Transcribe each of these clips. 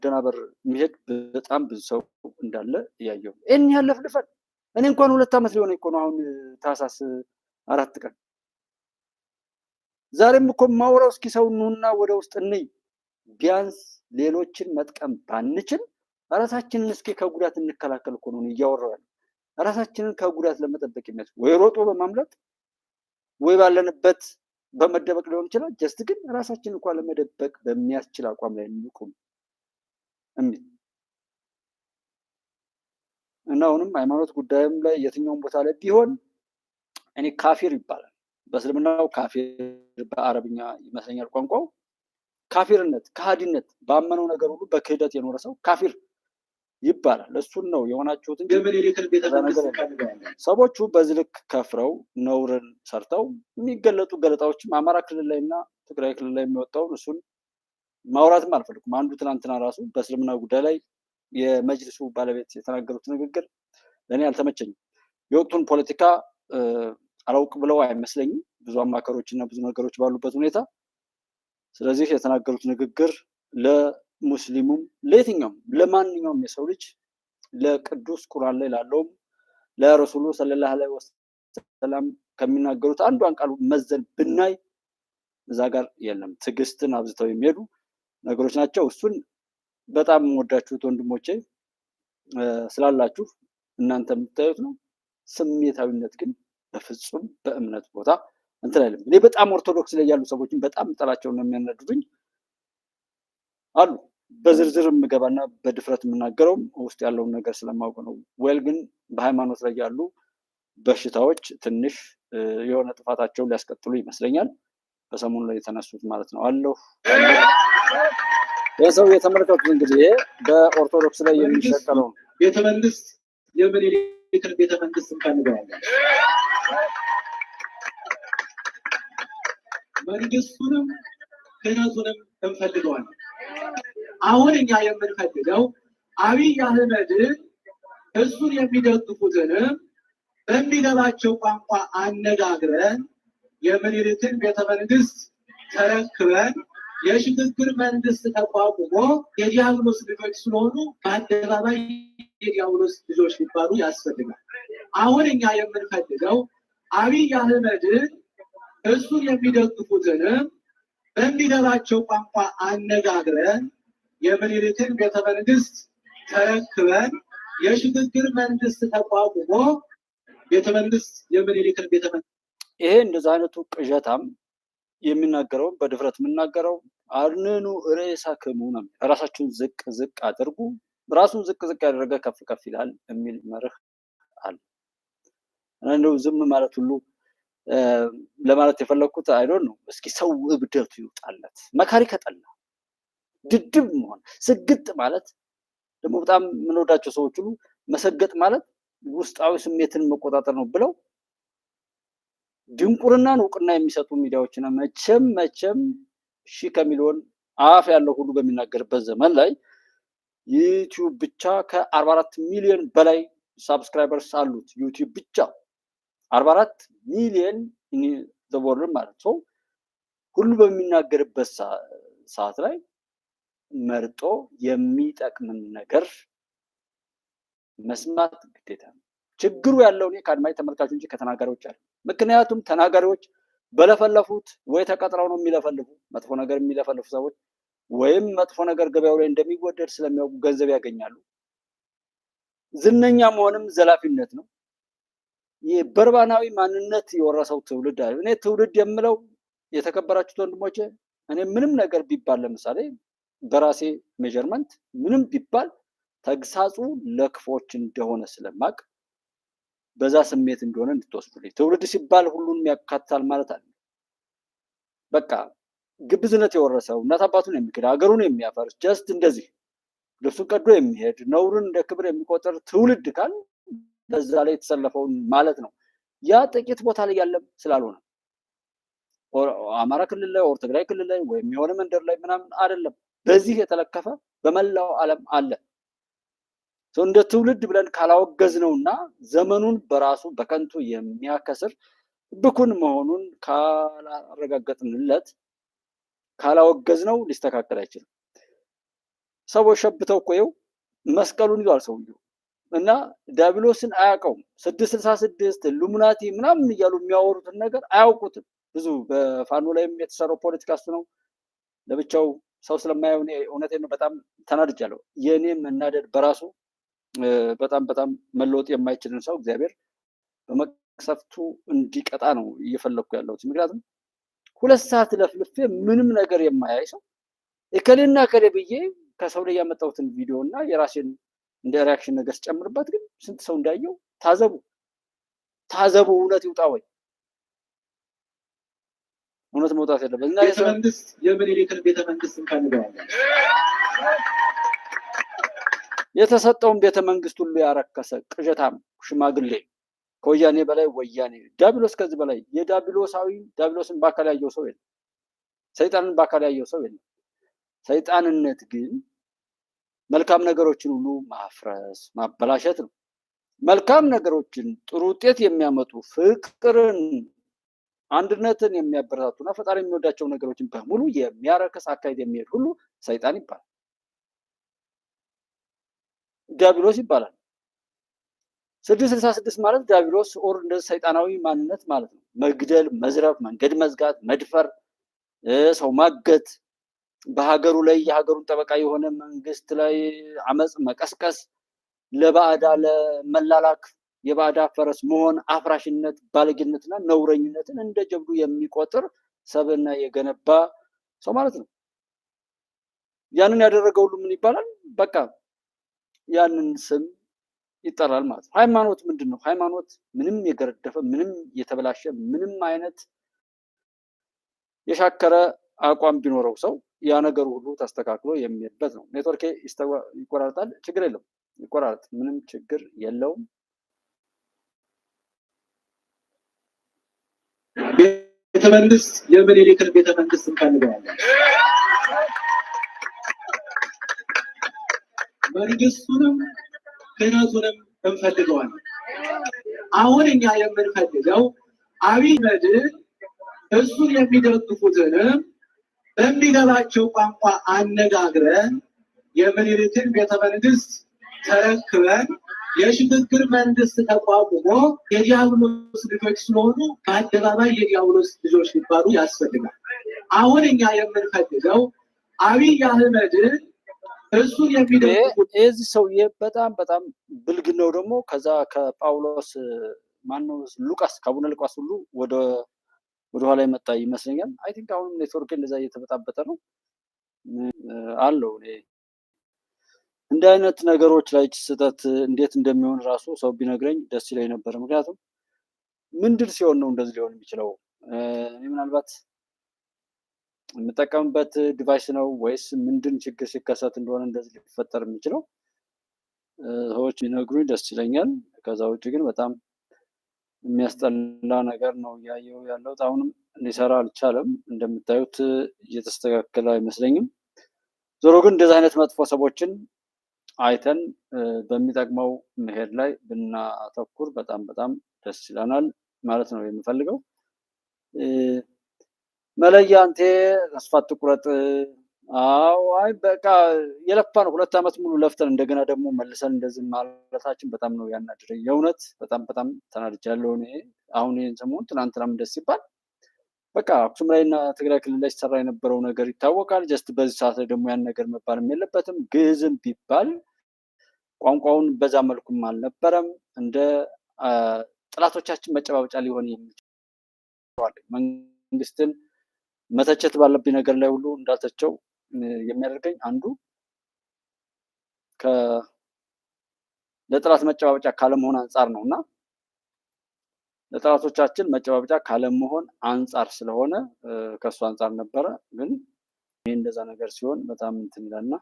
ለማደናበር የሚሄድ በጣም ብዙ ሰው እንዳለ እያየሁ እኔ ያለፍልፈን እኔ እንኳን 2 ዓመት ሊሆነ እኮ ነው አሁን ታህሳስ 4 ቀን ዛሬም እኮ ማውራው እስኪ ሰው ኑና ወደ ውስጥ እንይ ቢያንስ ሌሎችን መጥቀም ባንችል ራሳችንን እስኪ ከጉዳት እንከላከል እኮ ነው እያወራው ያለው ራሳችንን ከጉዳት ለመጠበቅ የሚያስችል ወይ ሮጦ በማምለጥ ወይ ባለንበት በመደበቅ ሊሆን ይችላል ጀስት ግን ራሳችንን እንኳን ለመደበቅ በሚያስችል አቋም ላይ እንቁም እና አሁንም ሃይማኖት ጉዳይም ላይ የትኛውም ቦታ ላይ ቢሆን እኔ ካፊር ይባላል በእስልምናው ካፊር በአረብኛ ይመስለኛል ቋንቋው ካፊርነት ከሃዲነት ባመነው ነገር ሁሉ በክህደት የኖረ ሰው ካፊር ይባላል እሱን ነው የሆናችሁት እንጂ ሰዎቹ በዚህ ልክ ከፍረው ነውርን ሰርተው የሚገለጡ ገለጣዎችም አማራ ክልል ላይና ትግራይ ክልል ላይ የሚወጣውን እሱን ማውራትም አልፈልኩም አንዱ ትናንትና ራሱ በእስልምና ጉዳይ ላይ የመጅልሱ ባለቤት የተናገሩት ንግግር ለኔ አልተመቸኝም የወቅቱን ፖለቲካ አላውቅ ብለው አይመስለኝም ብዙ አማካሮችና ብዙ ነገሮች ባሉበት ሁኔታ ስለዚህ የተናገሩት ንግግር ለሙስሊሙም ለየትኛውም ለማንኛውም የሰው ልጅ ለቅዱስ ቁርአን ላይ ላለውም ለረሱሉ ሰለላሁ ዐለይሂ ወሰለም ከሚናገሩት አንዷን ቃል መዘን ብናይ እዛ ጋር የለም ትግስትን አብዝተው የሚሄዱ ነገሮች ናቸው እሱን በጣም ወዳችሁት ወንድሞቼ ስላላችሁ እናንተ የምታዩት ነው ስሜታዊነት ግን በፍጹም በእምነት ቦታ እንትን አይደለም እኔ በጣም ኦርቶዶክስ ላይ ያሉ ሰዎችን በጣም ጥላቸው ነው የሚያናድዱኝ አሉ በዝርዝር የምገባና በድፍረት የምናገረው ውስጥ ያለውን ነገር ስለማውቅ ነው ወል ግን በሃይማኖት ላይ ያሉ በሽታዎች ትንሽ የሆነ ጥፋታቸውን ሊያስቀጥሉ ይመስለኛል በሰሞኑ ላይ የተነሱት ማለት ነው አለው የሰው የተመለከቱት እንግዲህ በኦርቶዶክስ ላይ የሚሸቀለው ቤተመንግስት የምን የክር ቤተመንግስት እንፈልጋለን መንግስቱንም ክህነቱንም እንፈልገዋለን አሁን እኛ የምንፈልገው አብይ አህመድን እሱን የሚደግፉትንም በሚገባቸው ቋንቋ አነጋግረን የምኒልክን ቤተመንግስት ተረክበን የሽግግር መንግስት ተቋቁሞ የዲያብሎስ ልጆች ስለሆኑ በአደባባይ የዲያብሎስ ልጆች ሊባሉ ያስፈልጋል አሁን እኛ የምንፈልገው አብይ አህመድን እሱን የሚደግፉትንም በሚገባቸው ቋንቋ አነጋግረን የምኒልክን ቤተመንግስት ተረክበን የሽግግር መንግስት ተቋቁሞ ቤተመንግስት የምኒልክን ቤተመንግስት ይሄ እንደዛ አይነቱ ቅዠታም የሚናገረው በድፍረት የምናገረው አርነኑ ርዕሳክሙ ነው ራሳችሁን ዝቅ አድርጉ ራሱን ዝቅ ያደረገ ከፍ ከፍ ይላል የሚል መርህ አለ እንደው ዝም ማለት ሁሉ ለማለት የፈለኩት አይዶን ነው እስኪ ሰው እብደቱ ይውጣለት መካሪ ከጠላ ድድብ መሆን ስግጥ ማለት ደግሞ በጣም ምንወዳቸው ሰዎች ሁሉ መሰገጥ ማለት ውስጣዊ ስሜትን መቆጣጠር ነው ብለው ድንቁርና እውቅና የሚሰጡ ሚዲያዎችና መቼም ሺህ ከሚሊዮን አፍ ያለው ሁሉ በሚናገርበት ዘመን ላይ ዩቲዩብ ብቻ ከ44 ሚሊዮን በላይ ሰብስክራይበርስ አሉት ዩቲዩብ ብቻ 44 ሚሊዮን ዘወር ማለት ነው ሁሉ በሚናገርበት ሰዓት ላይ መርጦ የሚጠቅም ነገር መስማት ግዴታ ነው ችግሩ ያለው እኔ ከአድማጭ ተመልካቾች እንጂ ከተናጋሪዎች አይደለም ምክንያቱም ተናጋሪዎች በለፈለፉት ወይ ተቀጥረው ነው የሚለፈልፉ መጥፎ ነገር የሚለፈልፉ ሰዎች ወይም መጥፎ ነገር ገበያው ላይ እንደሚወደድ ስለሚያውቁ ገንዘብ ያገኛሉ ዝነኛ መሆንም ዘላፊነት ነው የበርባናዊ ማንነት የወረሰው ትውልድ አይደል እኔ ትውልድ የምለው የተከበራችሁት ወንድሞቼ እኔ ምንም ነገር ቢባል ለምሳሌ በራሴ ሜጀርመንት ምንም ቢባል ተግሳጹ ለክፎች እንደሆነ ስለማቅ በዛ ስሜት እንደሆነ እንድትወስዱልኝ ትውልድ ሲባል ሁሉን ያካትታል ማለት አይደለም በቃ ግብዝነት የወረሰው እናት አባቱን የሚክድ ሀገሩን የሚያፈርስ ጀስት እንደዚህ ልብሱን ቀዶ የሚሄድ ነውርን እንደ ክብር የሚቆጥር ትውልድ ካል በዛ ላይ የተሰለፈውን ማለት ነው ያ ጥቂት ቦታ ላይ ያለም ስላልሆነ አማራ ክልል ላይ ትግራይ ክልል ላይ ወይም የሆነ መንደር ላይ ምናምን አይደለም በዚህ የተለከፈ በመላው ዓለም አለ እንደ ትውልድ ብለን ካላወገዝነውና ዘመኑን በራሱ በከንቱ የሚያከስር ብኩን መሆኑን ካላረጋገጥንለት ካላወገዝነው ሊስተካከል አይችልም ሰዎች ሸብተው እኮ ይኸው መስቀሉን ይዟል ሰውየው እና ዲያብሎስን አያውቀውም። 666 ኢሉሚናቲ ምናምን እያሉ የሚያወሩትን ነገር አያውቁትም። ብዙ በፋኖ ላይም የተሰራው ፖለቲካ እሱ ነው። ለብቻው ሰው ስለማየው እኔ እውነቴን ነው በጣም ተናድጃለሁ። የእኔ መናደድ በራሱ በጣም በጣም መለወጥ የማይችልን ሰው እግዚአብሔር በመቅሰፍቱ እንዲቀጣ ነው እየፈለግኩ ያለሁት። ምክንያቱም 2 ሰዓት ለፍልፌ ምንም ነገር የማያይ ሰው እከሌና እከሌ ብዬ ከሰው ላይ ያመጣሁትን ቪዲዮ እና የራሴን እንደ ሪያክሽን ነገር ስጨምርበት ግን ስንት ሰው እንዳየው ታዘቡ። እውነት ይውጣ ወይ? እውነት መውጣት ያለበት እና ቤተመንግስት የምኒልክን ቤተመንግስት እንካንገዋለን። የተሰጠውን ቤተመንግስት ሁሉ ያረከሰ ቅዠታም ሽማግሌ ከወያኔ በላይ ወያኔ ዲያብሎስ ከዚህ በላይ ዲያብሎስን በአካል ያየው ሰው የለም። ሰይጣንን በአካል ያየው ሰው የለም። ሰይጣንነት ግን መልካም ነገሮችን ሁሉ ማፍረስ ማበላሸት ነው። መልካም ነገሮችን ጥሩ ውጤት የሚያመጡ ፍቅርን፣ አንድነትን የሚያበረታቱና ፈጣሪ የሚወዳቸው ነገሮችን በሙሉ የሚያረክስ አካሄድ የሚሄድ ሁሉ ሰይጣን ይባላል፣ ዲያብሎስ ይባላል። 666 ማለት ዲያብሎስ ኦር እንደዚህ ሰይጣናዊ ማንነት ማለት ነው። መግደል፣ መዝረፍ፣ መንገድ መዝጋት፣ መድፈር፣ ሰው ማገት፣ በሀገሩ ላይ የሀገሩን ጠበቃ የሆነ መንግስት ላይ አመፅ መቀስቀስ፣ ለባዕዳ ለመላላክ የባዕዳ ፈረስ መሆን፣ አፍራሽነት፣ ባለጌነትና ነውረኝነትን እንደ ጀብዱ የሚቆጥር ሰብዕና የገነባ ሰው ማለት ነው። ያንን ያደረገ ሁሉ ምን ይባላል? በቃ ያንን ስም ይጠራል ማለት ነው። ሃይማኖት ምንድን ነው? ሃይማኖት ምንም የገረደፈ ምንም የተበላሸ ምንም አይነት የሻከረ አቋም ቢኖረው ሰው ያ ነገር ሁሉ ተስተካክሎ የሚሄድበት ነው። ኔትወርክ ይቆራርጣል፣ ችግር የለውም፣ ይቆራርጥ፣ ምንም ችግር የለውም። ቤተመንግስት የምኒልክን ቤተመንግስት እንካንገዋለን። መንግስቱንም ክህነቱንም እንፈልገዋለን። አሁን እኛ የምንፈልገው አብይ አህመድን እሱን የሚደግፉትንም በሚገባቸው ቋንቋ አነጋግረን የምኒልክን ቤተመንግስት ተረክበን የሽግግር መንግስት ተቋቁሞ የዲያብሎስ ልጆች ስለሆኑ በአደባባይ የዲያብሎስ ልጆች ሊባሉ ያስፈልጋል። አሁን እኛ የምንፈልገው አብይ አህመድን እሱን የሚደግፉት የዚህ ሰውዬ በጣም በጣም ብልግናው ደግሞ ከዛ ከጳውሎስ ማነው ሉቃስ ከአቡነ ሉቃስ ሁሉ ወደኋላ የመጣ ይመስለኛል። አይ ቲንክ አሁንም ኔትወርክ እንደዛ እየተበጣበጠ ነው አለው። እንዲህ አይነት ነገሮች ላይ ስህተት እንዴት እንደሚሆን ራሱ ሰው ቢነግረኝ ደስ ይለኝ ነበር። ምክንያቱም ምንድን ሲሆን ነው እንደዚህ ሊሆን የሚችለው? እኔ ምናልባት የምጠቀምበት ዲቫይስ ነው ወይስ ምንድን ችግር ሲከሰት እንደሆነ እንደዚህ ሊፈጠር የሚችለው ሰዎች ቢነግሩኝ ደስ ይለኛል። ከዛ ውጭ ግን በጣም የሚያስጠላ ነገር ነው እያየሁ ያለሁት። አሁንም ሊሰራ አልቻለም። እንደምታዩት እየተስተካከለ አይመስለኝም። ዞሮ ግን እንደዚህ አይነት መጥፎ ሰዎችን አይተን በሚጠቅመው መሄድ ላይ ብናተኩር በጣም በጣም ደስ ይለናል ማለት ነው የምፈልገው። መለያ አንቴ ተስፋ አትቁረጥ። አዎ አይ በቃ የለፋን 2 ዓመት ሙሉ ለፍተን እንደገና ደግሞ መልሰን እንደዚህ ማለታችን በጣም ነው ያናድረኝ። የእውነት በጣም በጣም ተናድጃለሁ እኔ። አሁን ይህን ሰሞን ትናንትናም ደስ ሲባል በቃ አክሱም ላይ እና ትግራይ ክልል ላይ ሲሰራ የነበረው ነገር ይታወቃል። ጀስት በዚህ ሰዓት ላይ ደግሞ ያን ነገር መባልም የለበትም። ግዕዝም ቢባል ቋንቋውን በዛ መልኩም አልነበረም። እንደ ጥላቶቻችን መጨባበጫ ሊሆን የሚችል መንግስትን መተቸት ባለብኝ ነገር ላይ ሁሉ እንዳልተቸው የሚያደርገኝ አንዱ ለጥላት መጨባበጫ ካለመሆን አንጻር ነው እና ለጥላቶቻችን መጨባበጫ ካለመሆን አንጻር ስለሆነ ከሱ አንጻር ነበረ። ግን ይሄ እንደዛ ነገር ሲሆን በጣም እንትን ይላልና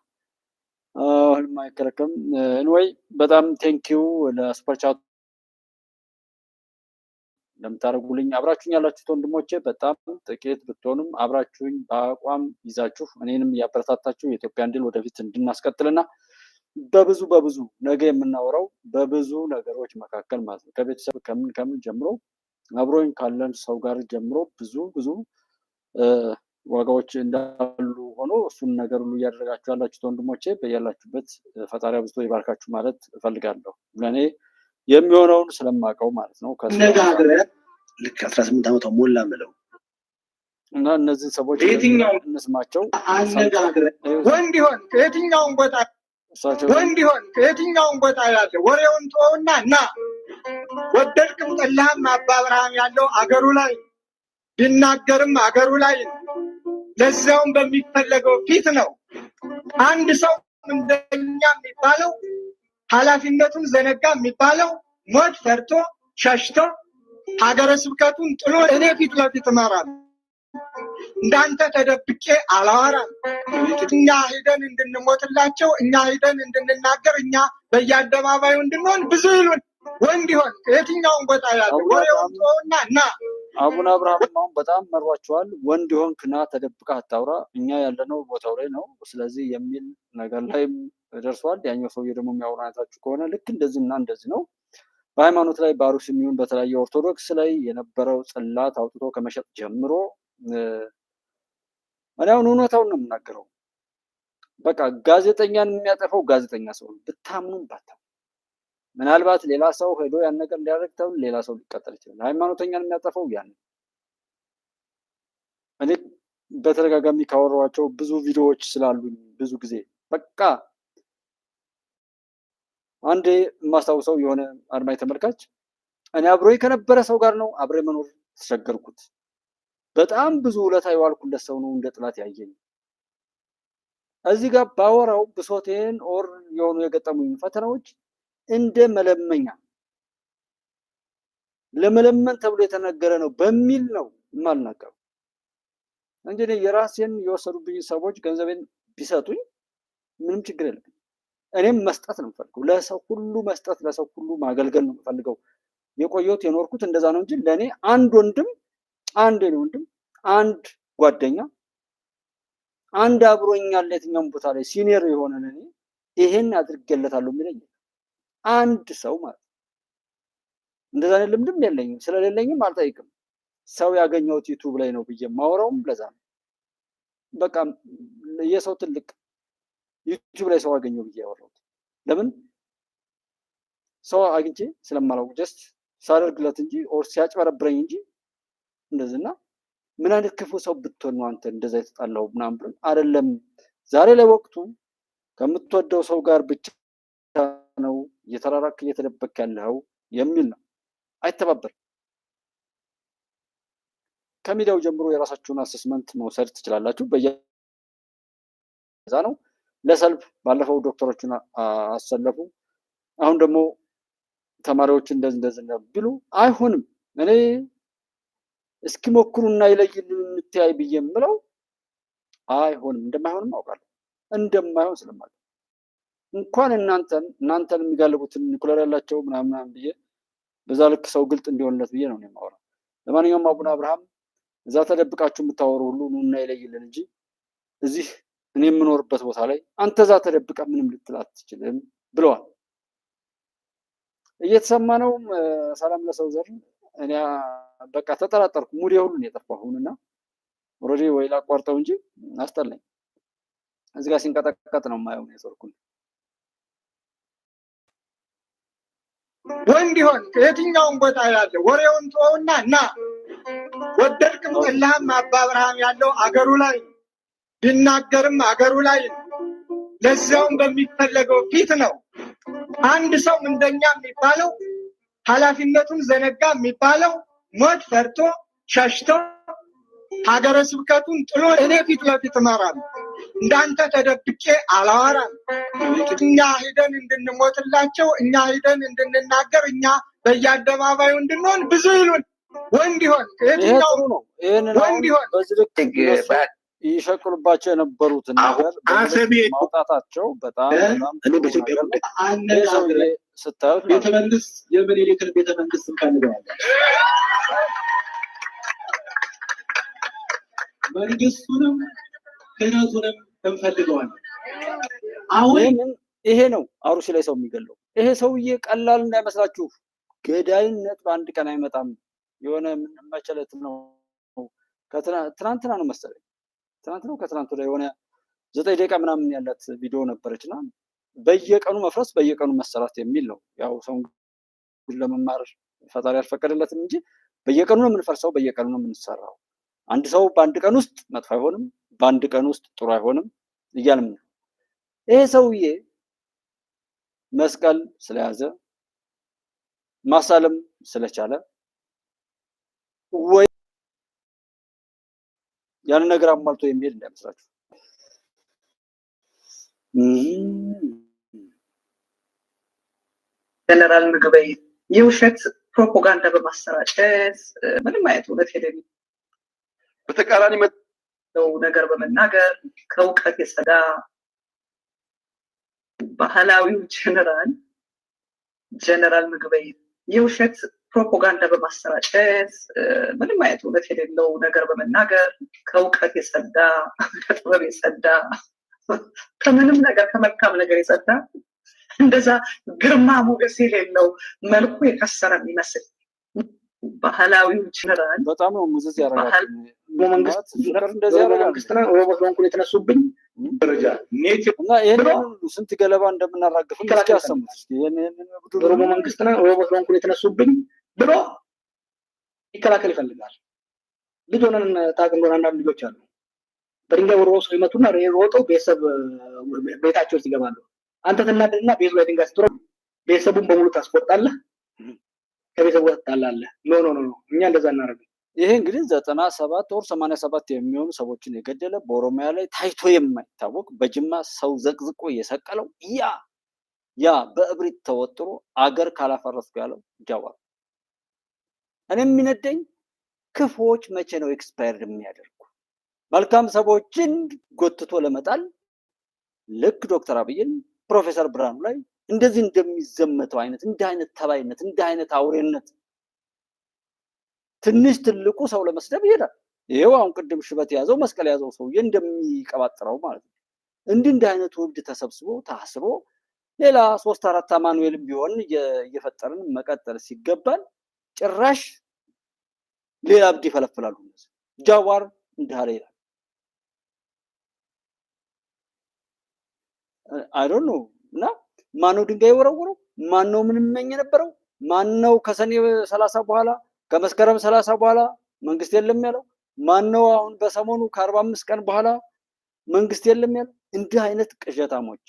ማይከረከም እንወይ በጣም ቴንኪው ለሱፐርቻት እንደምታደርጉልኝ አብራችሁኝ ያላችሁት ወንድሞቼ በጣም ጥቂት ብትሆኑም አብራችሁኝ በአቋም ይዛችሁ እኔንም እያበረታታችሁ የኢትዮጵያን ድል ወደፊት እንድናስቀጥልና በብዙ ነገ የምናወራው በብዙ ነገሮች መካከል ማለት ነው ከቤተሰብ ከምን ጀምሮ አብሮኝ ካለን ሰው ጋር ጀምሮ ብዙ ዋጋዎች እንዳሉ ሆኖ እሱን ነገር ሁሉ እያደረጋችሁ ያላችሁት ወንድሞቼ በያላችሁበት ፈጣሪ አብዝቶ ይባርካችሁ ማለት እፈልጋለሁ። ለእኔ የሚሆነውን ስለማውቀው ማለት ነው። ልክ 18 ዓመቷ ሞላ ምለው እና እነዚህን ሰዎች እንስማቸው። ወንድ ይሆን ከየትኛውም ቦታ ወንድ ይሆን ከየትኛውም ቦታ ያለ ወሬውን ተወውና እና ወደድክም ጠላህም አባ አብርሃም ያለው አገሩ ላይ ቢናገርም አገሩ ላይ ለዛውም በሚፈለገው ፊት ነው። አንድ ሰው እንደኛ የሚባለው ኃላፊነቱን ዘነጋ የሚባለው ሞት ፈርቶ ሸሽቶ ሀገረ ስብከቱን ጥሎ እኔ ፊት ለፊት እመራለሁ፣ እንዳንተ ተደብቄ አላወራም። እኛ ሄደን እንድንሞትላቸው፣ እኛ ሄደን እንድንናገር፣ እኛ በየአደባባዩ እንድንሆን ብዙ ይሉን። ወንድ ይሆን ከየትኛውም ቦታ ያለ ወሬውን ተወውና እና አቡነ አብርሃም አሁን በጣም መሯቸዋል። ወንድ ይሆንክ ና ተደብቀህ አታውራ፣ እኛ ያለነው ቦታው ላይ ነው፣ ስለዚህ የሚል ነገር ላይም ደርሷል። ያኛው ሰውዬ ደግሞ የሚያወራ አይታችሁ ከሆነ ልክ እንደዚህ እና እንደዚህ ነው። በሃይማኖት ላይ በአሩስ የሚሆን በተለያየ ኦርቶዶክስ ላይ የነበረው ጽላት አውጥቶ ከመሸጥ ጀምሮ እኔ አሁን እውነታውን ነው የምናገረው። በቃ ጋዜጠኛን የሚያጠፋው ጋዜጠኛ ሰው ብታምኑም ባታምኑ፣ ምናልባት ሌላ ሰው ሄዶ ያን ነገር እንዲያደርግ ተብሎ ሌላ ሰው ሊቀጠል ይችላል። ሃይማኖተኛን የሚያጠፋው ያን። እኔ በተደጋጋሚ ካወራኋቸው ብዙ ቪዲዮዎች ስላሉኝ ብዙ ጊዜ በቃ አንዴ የማስታውሰው የሆነ አድማጭ ተመልካች እኔ አብሮኝ ከነበረ ሰው ጋር ነው አብሬ መኖር ተቸገርኩት፣ በጣም ብዙ ውለታ የዋልኩለት ሰው ነው እንደ ጥላት ያየኝ። እዚህ ጋር ባወራው ብሶቴን ኦር የሆኑ የገጠሙኝ ፈተናዎች እንደ መለመኛ ለመለመን ተብሎ የተነገረ ነው በሚል ነው የማልናገረው እንጂ የራሴን የወሰዱብኝ ሰዎች ገንዘቤን ቢሰጡኝ ምንም ችግር የለም። እኔም መስጠት ነው የምፈልገው፣ ለሰው ሁሉ መስጠት፣ ለሰው ሁሉ ማገልገል ነው የምፈልገው። የቆየሁት የኖርኩት እንደዛ ነው እንጂ ለእኔ አንድ ወንድም፣ አንድ ወንድም፣ አንድ ጓደኛ፣ አንድ አብሮኛል የትኛውም ቦታ ላይ ሲኒየር የሆነ ለእኔ ይሄን አድርጌለታለሁ የሚለኝ አንድ ሰው ማለት ነው። እንደዛ አይነት ልምድም የለኝም፣ ስለሌለኝም አልጠይቅም። ሰው ያገኘሁት ዩቱብ ላይ ነው ብዬ ማወራውም ለዛ ነው። በቃ የሰው ትልቅ ዩቲዩብ ላይ ሰው አገኘው ብዬ ያወራሁት ለምን ሰው አግኝቼ ስለማላውቅ ጀስት ሳደርግለት እንጂ ኦር ሲያጭበረብረኝ እንጂ እንደዚህና ምን አይነት ክፉ ሰው ብትሆን ነው አንተ እንደዛ የተጣላው ምናምን ብሎ አይደለም። ዛሬ ላይ ወቅቱ ከምትወደው ሰው ጋር ብቻ ነው እየተራራክ እየተደበክ ያለው የሚል ነው። አይተባበርም። ከሚዲያው ጀምሮ የራሳችሁን አሰስመንት መውሰድ ትችላላችሁ። በየዛ ነው ለሰልፍ ባለፈው ዶክተሮችን አሰለፉ፣ አሁን ደግሞ ተማሪዎች እንደዚህ ቢሉ አይሆንም። እኔ እስኪሞክሩና ይለይልን እንተያይ ብዬ የምለው አይሆንም። እንደማይሆንም አውቃለሁ፣ እንደማይሆን ስለማውቅ እንኳን እናንተን የሚጋልቡትን ኒኩለር ያላቸው ምናምን ብዬ በዛ ልክ ሰው ግልጥ እንዲሆንለት ብዬ ነው የማወራው። ለማንኛውም አቡነ አብርሃም እዛ ተደብቃችሁ የምታወሩ ሁሉ ኑና ይለይልን እንጂ እዚህ እኔ የምኖርበት ቦታ ላይ አንተ እዛ ተደብቀ ምንም ልትል አትችልም ብለዋል። እየተሰማ ነው። ሰላም ለሰው ዘር። እኔ በቃ ተጠራጠርኩ፣ ሙዴ ሁሉን የጠፋሁና ኦልሬዲ ወይ ላቋርጠው እንጂ አስጠላኝ። እዚህ ጋር ሲንቀጠቀጥ ነው የማየው የዞርኩኝ። ወንድ ይሆን ከየትኛውም ቦታ ያለ ወሬውን ተወውና እና ወደድክም ጠላህም አባ አብርሃም ያለው አገሩ ላይ ቢናገርም አገሩ ላይ ለዛውም በሚፈለገው ፊት ነው። አንድ ሰው እንደኛ የሚባለው ኃላፊነቱን ዘነጋ የሚባለው ሞት ፈርቶ ሸሽቶ ሀገረ ስብከቱን ጥሎ እኔ ፊት ለፊት እመራለሁ፣ እንዳንተ ተደብቄ አላወራም። እኛ ሄደን እንድንሞትላቸው፣ እኛ ሄደን እንድንናገር፣ እኛ በየአደባባዩ እንድንሆን ብዙ ይሉን። ወንድ ይሆን ከየትኛው ነው ወንድ ይሆን በዚህ ልክ ይሸቅሉባቸው የነበሩትን ነገር ማውጣታቸው በጣም ስታዩት ቤተመንግስት የምኒልክን ቤተመንግስት እንፈልገዋለን። መንግስቱንም ክህነቱንም እንፈልገዋለን። አሁን ይሄ ነው አሩሲ ላይ ሰው የሚገለው። ይሄ ሰውዬ ቀላል እንዳይመስላችሁ። ገዳይነት በአንድ ቀን አይመጣም። የሆነ መቸለት ነው። ትናንትና ነው መሰለኝ ትናንት ነው ከትናንት ወዲያ የሆነ 9 ደቂቃ ምናምን ያላት ቪዲዮ ነበረችና በየቀኑ መፍረስ በየቀኑ መሰራት የሚል ነው። ያው ሰው ለመማር ፈጣሪ ያልፈቀደለትም እንጂ በየቀኑ ነው የምንፈርሰው፣ በየቀኑ ነው የምንሰራው። አንድ ሰው በአንድ ቀን ውስጥ መጥፎ አይሆንም፣ በአንድ ቀን ውስጥ ጥሩ አይሆንም እያልም ነው። ይሄ ሰውዬ መስቀል ስለያዘ ማሳለም ስለቻለ ወይ ያን ነገር አሟልቶ የሚሄድ እንዳይመስላችሁ። ጀነራል ምግበይ የውሸት ፕሮፓጋንዳ በማሰራጨት ምንም አይነት እውነት የሌለው በተቃራኒ ነገር በመናገር ከእውቀት የጸዳ ባህላዊው ጀነራል ምግበይ የውሸት ፕሮፓጋንዳ በማሰራጨት ምንም አይነት እውነት የሌለው ነገር በመናገር ከእውቀት የጸዳ ከጥበብ የጸዳ ከምንም ነገር ከመልካም ነገር የጸዳ እንደዛ ግርማ ሞገስ የሌለው መልኩ የከሰረ የሚመስል ባህላዊው ጀነራል በጣም ነው ሙዝዝ ያደርጋል። መንግስት ነው ኦሮሞ ባንኩን የተነሱብኝ ደረጃ እና ይሄንን ስንት ገለባ እንደምናራግፍ እስኪ ያሰሙት። እስኪ ኦሮሞ መንግስት ነው ኦሮሞ ባንኩን የተነሱብኝ ብሎ ይከላከል ይፈልጋል። ልጅ ሆነን ታግን ሆነን አንዳንድ ልጆች አሉ በድንጋይ ወርውረው ሰው ይመቱና ሮጠው ቤታቸው ውስጥ ይገባሉ። አንተ ትናደድና ቤቱ ላይ ድንጋይ ስትሮጥ ቤተሰቡን በሙሉ ታስቆጣለህ፣ ከቤተሰቡ ትጣላለህ። ኖ እኛ እንደዛ እናደርግ። ይሄ እንግዲህ 97 ወር 87 የሚሆኑ ሰዎችን የገደለ በኦሮሚያ ላይ ታይቶ የማይታወቅ በጅማ ሰው ዘቅዝቆ የሰቀለው ያ በእብሪት ተወጥሮ አገር ካላፈረስኩ ያለው ጃዋር። እኔ የሚነደኝ ክፉዎች መቼ ነው ኤክስፓየርድ የሚያደርጉ? መልካም ሰዎችን ጎትቶ ለመጣል ልክ ዶክተር አብይን ፕሮፌሰር ብርሃኑ ላይ እንደዚህ እንደሚዘመተው አይነት እንደ አይነት ተባይነት እንደ አይነት አውሬነት ትንሽ ትልቁ ሰው ለመስደብ ይሄዳል። ይሄው አሁን ቅድም ሽበት ያዘው መስቀል ያዘው ሰውዬ እንደሚቀባጥረው ማለት ነው። እንዲህ አይነቱ ውድ ተሰብስቦ ታስሮ ሌላ 3-4 አማኑኤልም ቢሆን እየፈጠርን መቀጠል ሲገባል ጭራሽ ሌላ አብድ ይፈለፍላሉ። ጃዋር እንዳለ ይላል። አይ ዶንት ኖ እና ማነው ድንጋይ ወረወረው? ማነው ምን መኝ ነበረው? ማነው ከሰኔ 30 በኋላ ከመስከረም 30 በኋላ መንግስት የለም ያለው? ማነው አሁን በሰሞኑ ከ45 ቀን በኋላ መንግስት የለም ያለው? እንዲህ አይነት ቅዠታሞች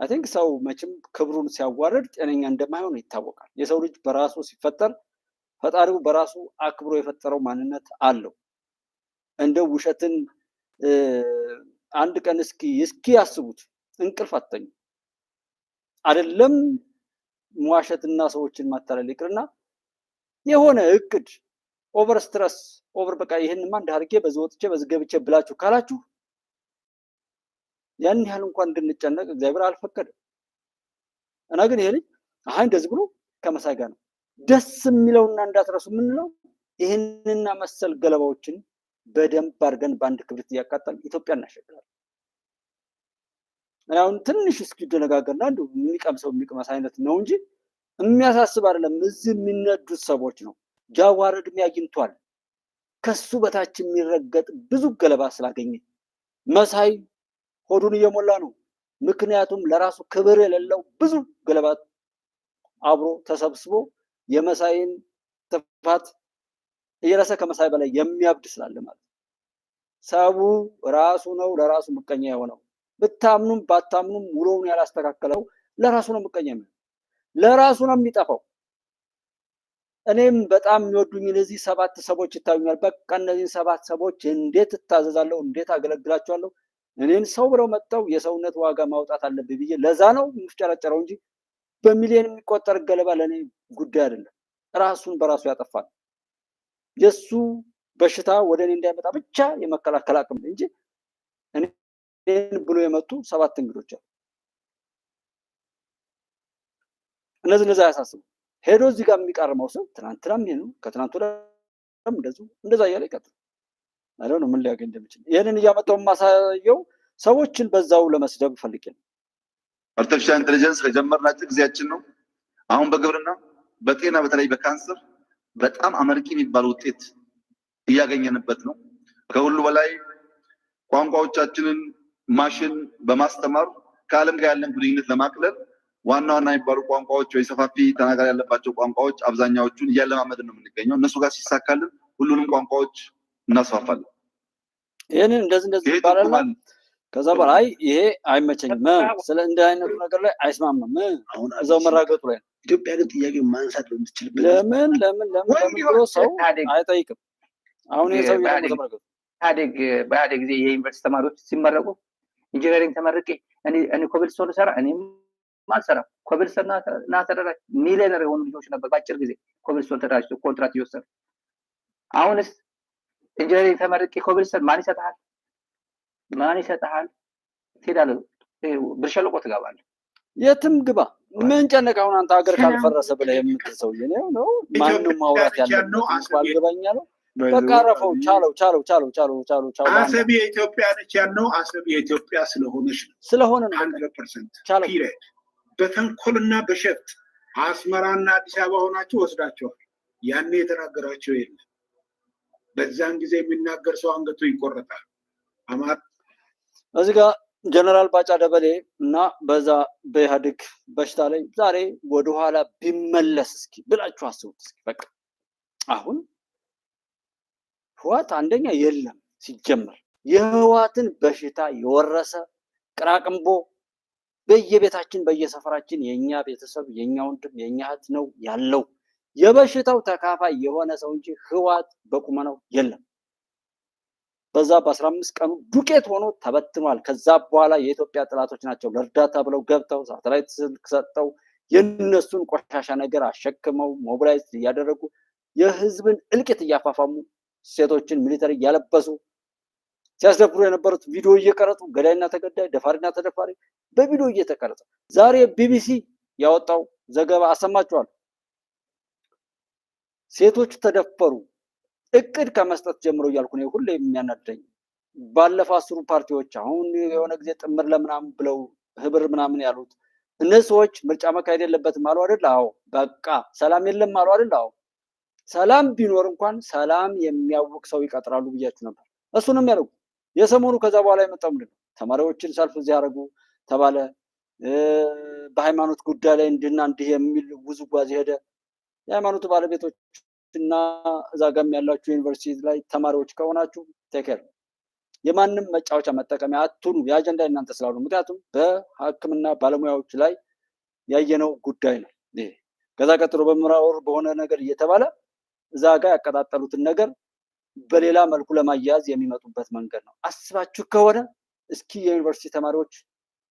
አይ ቲንክ ሰው መቼም ክብሩን ሲያዋርድ ጤነኛ እንደማይሆን ይታወቃል። የሰው ልጅ በራሱ ሲፈጠር ፈጣሪው በራሱ አክብሮ የፈጠረው ማንነት አለው። እንደ ውሸትን አንድ ቀን እስኪ ያስቡት እንቅልፍ አተኙ አይደለም መዋሸትና ሰዎችን ማታለል ይቅርና የሆነ እቅድ ኦቨር ስትረስ ኦቨር በቃ ይሄንማ እንዳርጌ በዚህ ወጥቼ በዚህ ገብቼ ብላችሁ ካላችሁ ያን ያህል እንኳን እንድንጨነቅ እግዚአብሔር አልፈቀደም። እና ግን ይሄ ልጅ እንደዚህ ብሎ ከመሳይ ጋር ነው ደስ የሚለውና እንዳትረሱ የምንለው ይሄንና መሰል ገለባዎችን በደንብ አድርገን በአንድ ክብሪት እያቃጠልን ኢትዮጵያ እናሸግራለን። አሁን ትንሽ እስኪ ደነጋገርና እንደው የሚቀምሰው የሚቀመስ አይነት ነው እንጂ የሚያሳስብ አይደለም። እዚህ የሚነዱት ሰዎች ነው። ጃዋር እድሜ አግኝቷል። ከሱ በታች የሚረገጥ ብዙ ገለባ ስላገኘ መሳይ ሆዱን እየሞላ ነው። ምክንያቱም ለራሱ ክብር የሌለው ብዙ ገለባ አብሮ ተሰብስቦ የመሳይን ጥፋት እየረሰ ከመሳይ በላይ የሚያብድ ስላለ ማለት ሰው ራሱ ነው ለራሱ ምቀኛ የሆነው። ብታምኑም ባታምኑም ውሎውን ያላስተካከለው ለራሱ ነው ምቀኛ የሚሆነው፣ ለራሱ ነው የሚጠፋው። እኔም በጣም የሚወዱኝ እነዚህ 7 ሰዎች ይታዩኛል። በቃ እነዚህ 7 ሰዎች እንዴት እታዘዛለሁ፣ እንዴት አገለግላቸዋለሁ። እኔን ሰው ብለው መጥተው የሰውነት ዋጋ ማውጣት አለብኝ ብዬ ለዛ ነው የምፍጨረጨረው እንጂ በሚሊዮን የሚቆጠር ገለባ ለኔ ጉዳይ አይደለም። ራሱን በራሱ ያጠፋል። የሱ በሽታ ወደ እኔ እንዳይመጣ ብቻ የመከላከል አቅም እንጂ እኔን ብሎ የመጡ 7 እንግዶች አሉ። እነዚህ አያሳስቡ። ሄዶ እዚህ ጋር የሚቃርመው ሰው ትናንትናም ይሄ ነው ከትናንት ወዲያም እንደዛ እያለ ይቀጥል። አይደል ነው ምን ሊያገኝ እንደሚችል ይሄንን እያመጣው ማሳየው ሰዎችን በዛው ለመስደብ ፈልጌ ነው። አርቲፊሻል ኢንተለጀንስ ከጀመርን አጭር ጊዜያችን ነው። አሁን በግብርና በጤና በተለይ በካንሰር በጣም አመርቂ የሚባል ውጤት እያገኘንበት ነው። ከሁሉ በላይ ቋንቋዎቻችንን ማሽን በማስተማር ከዓለም ጋር ያለን ግንኙነት ለማቅለል ዋና ዋና የሚባሉ ቋንቋዎች ወይ ሰፋፊ ተናጋሪ ያለባቸው ቋንቋዎች አብዛኛዎቹን እያለማመድን ነው የምንገኘው። እነሱ ጋር ሲሳካልን ሁሉንም ቋንቋዎች እናስፋፋለን። ይህንን እንደዚህ ይባላል። ከዛ በላይ ይሄ አይመቸኝም፣ ስለ እንደ አይነቱ ነገር ላይ አይስማማም። እዛው መራገጡ ላይ ነው። ኢትዮጵያ ግን ጥያቄው ማንሳት በምትችልበት ለምን ብሎ ሰው አይጠይቅም። አሁን የሰው ተመረገጡ በኢህአዴግ ጊዜ የዩኒቨርሲቲ ተማሪዎች ሲመረቁ ኢንጂነሪንግ ተመርቄ እኔ ኮብልስቶን ልሰራ እኔም አልሰራም። ኮብልስቶን ና ተደራጅ ሚሊዮነር የሆኑ ልጆች ነበር በአጭር ጊዜ ኮብልስቶን ተደራጅ ኮንትራት እየወሰዱ። አሁንስ ኢንጂነሪንግ ተመርቄ ኮብልስቶን ማን ይሰጥሃል? ትሄዳለህ፣ ብር ሸለቆ ትገባለህ። የትም ግባ ምን ጨነቀህ? አሁን አንተ ሀገር ካልፈረሰ ብለህ የምትል ሰውዬ ነው። ማንም ማውራት ያለው ባልገባኝ ያለው በቃ ረፈው ቻለው። አሰብ የኢትዮጵያ ነች ያልነው አሰብ የኢትዮጵያ ስለሆነች ነው። ስለሆነ ነው 100% ፒሪየድ። በተንኮልና በሸፍጥ አስመራና አዲስ አበባ ሆናችሁ ወስዳቸዋል። ያኔ የተናገራቸው የለም። በዛን ጊዜ የሚናገር ሰው አንገቱ ይቆረጣል። እዚህ ጋር ጀነራል ባጫ ደበሌ እና በዛ በኢህአዴግ በሽታ ላይ ዛሬ ወደኋላ ቢመለስ እስኪ ብላችሁ አስቡት እስኪ። በቃ አሁን ህወሓት አንደኛ የለም ሲጀመር የህወሓትን በሽታ የወረሰ ቅራቅንቦ በየቤታችን በየሰፈራችን የኛ ቤተሰብ የኛ ወንድም የኛ እህት ነው ያለው። የበሽታው ተካፋይ የሆነ ሰው እንጂ ህወሓት በቁመናው የለም። በዛ በ15 ቀኑ ዱቄት ሆኖ ተበትኗል። ከዛ በኋላ የኢትዮጵያ ጥላቶች ናቸው ለእርዳታ ብለው ገብተው ሳተላይት ስልክ ሰጠው የነሱን ቆሻሻ ነገር አሸክመው ሞቢላይዝ እያደረጉ የህዝብን እልቂት እያፋፋሙ ሴቶችን ሚሊተሪ እያለበሱ ሲያስደፍሩ የነበሩት ቪዲዮ እየቀረጹ ገዳይና ተገዳይ ደፋሪና ተደፋሪ በቪዲዮ እየተቀረጸ ዛሬ ቢቢሲ ያወጣው ዘገባ አሰማችኋል። ሴቶች ተደፈሩ እቅድ ከመስጠት ጀምሮ እያልኩ ነው ሁሌ የሚያናደኝ። ባለፈው 10 ፓርቲዎች አሁን የሆነ ጊዜ ጥምር ለምናምን ብለው ህብር ምናምን ያሉት እነዚህ ሰዎች ምርጫ መካሄድ የለበትም አሉ አይደል? አዎ። በቃ ሰላም የለም አሉ አይደል? አዎ። ሰላም ቢኖር እንኳን ሰላም የሚያውቅ ሰው ይቀጥራሉ ብያችሁ ነበር። እሱንም ያደርጉ የሰሞኑ ከዛ በኋላ የመጣው ምንድን ነው? ተማሪዎችን ሰልፍ እዚህ ያደረጉ ተባለ። በሃይማኖት ጉዳይ ላይ እንዲህ የሚል ውዝዋዜ ሄደ። የሃይማኖቱ ባለቤቶች እና እዛ ጋም ያላችሁ ዩኒቨርሲቲ ላይ ተማሪዎች ከሆናችሁ ቴከር የማንም መጫወቻ መጠቀሚያ አትሁኑ። የአጀንዳ እናንተ ስላሉ ምክንያቱም በሕክምና ባለሙያዎች ላይ ያየነው ጉዳይ ነው። ከዛ ቀጥሎ በምራወር በሆነ ነገር እየተባለ እዛ ጋር ያቀጣጠሉትን ነገር በሌላ መልኩ ለማያያዝ የሚመጡበት መንገድ ነው። አስባችሁ ከሆነ እስኪ የዩኒቨርሲቲ ተማሪዎች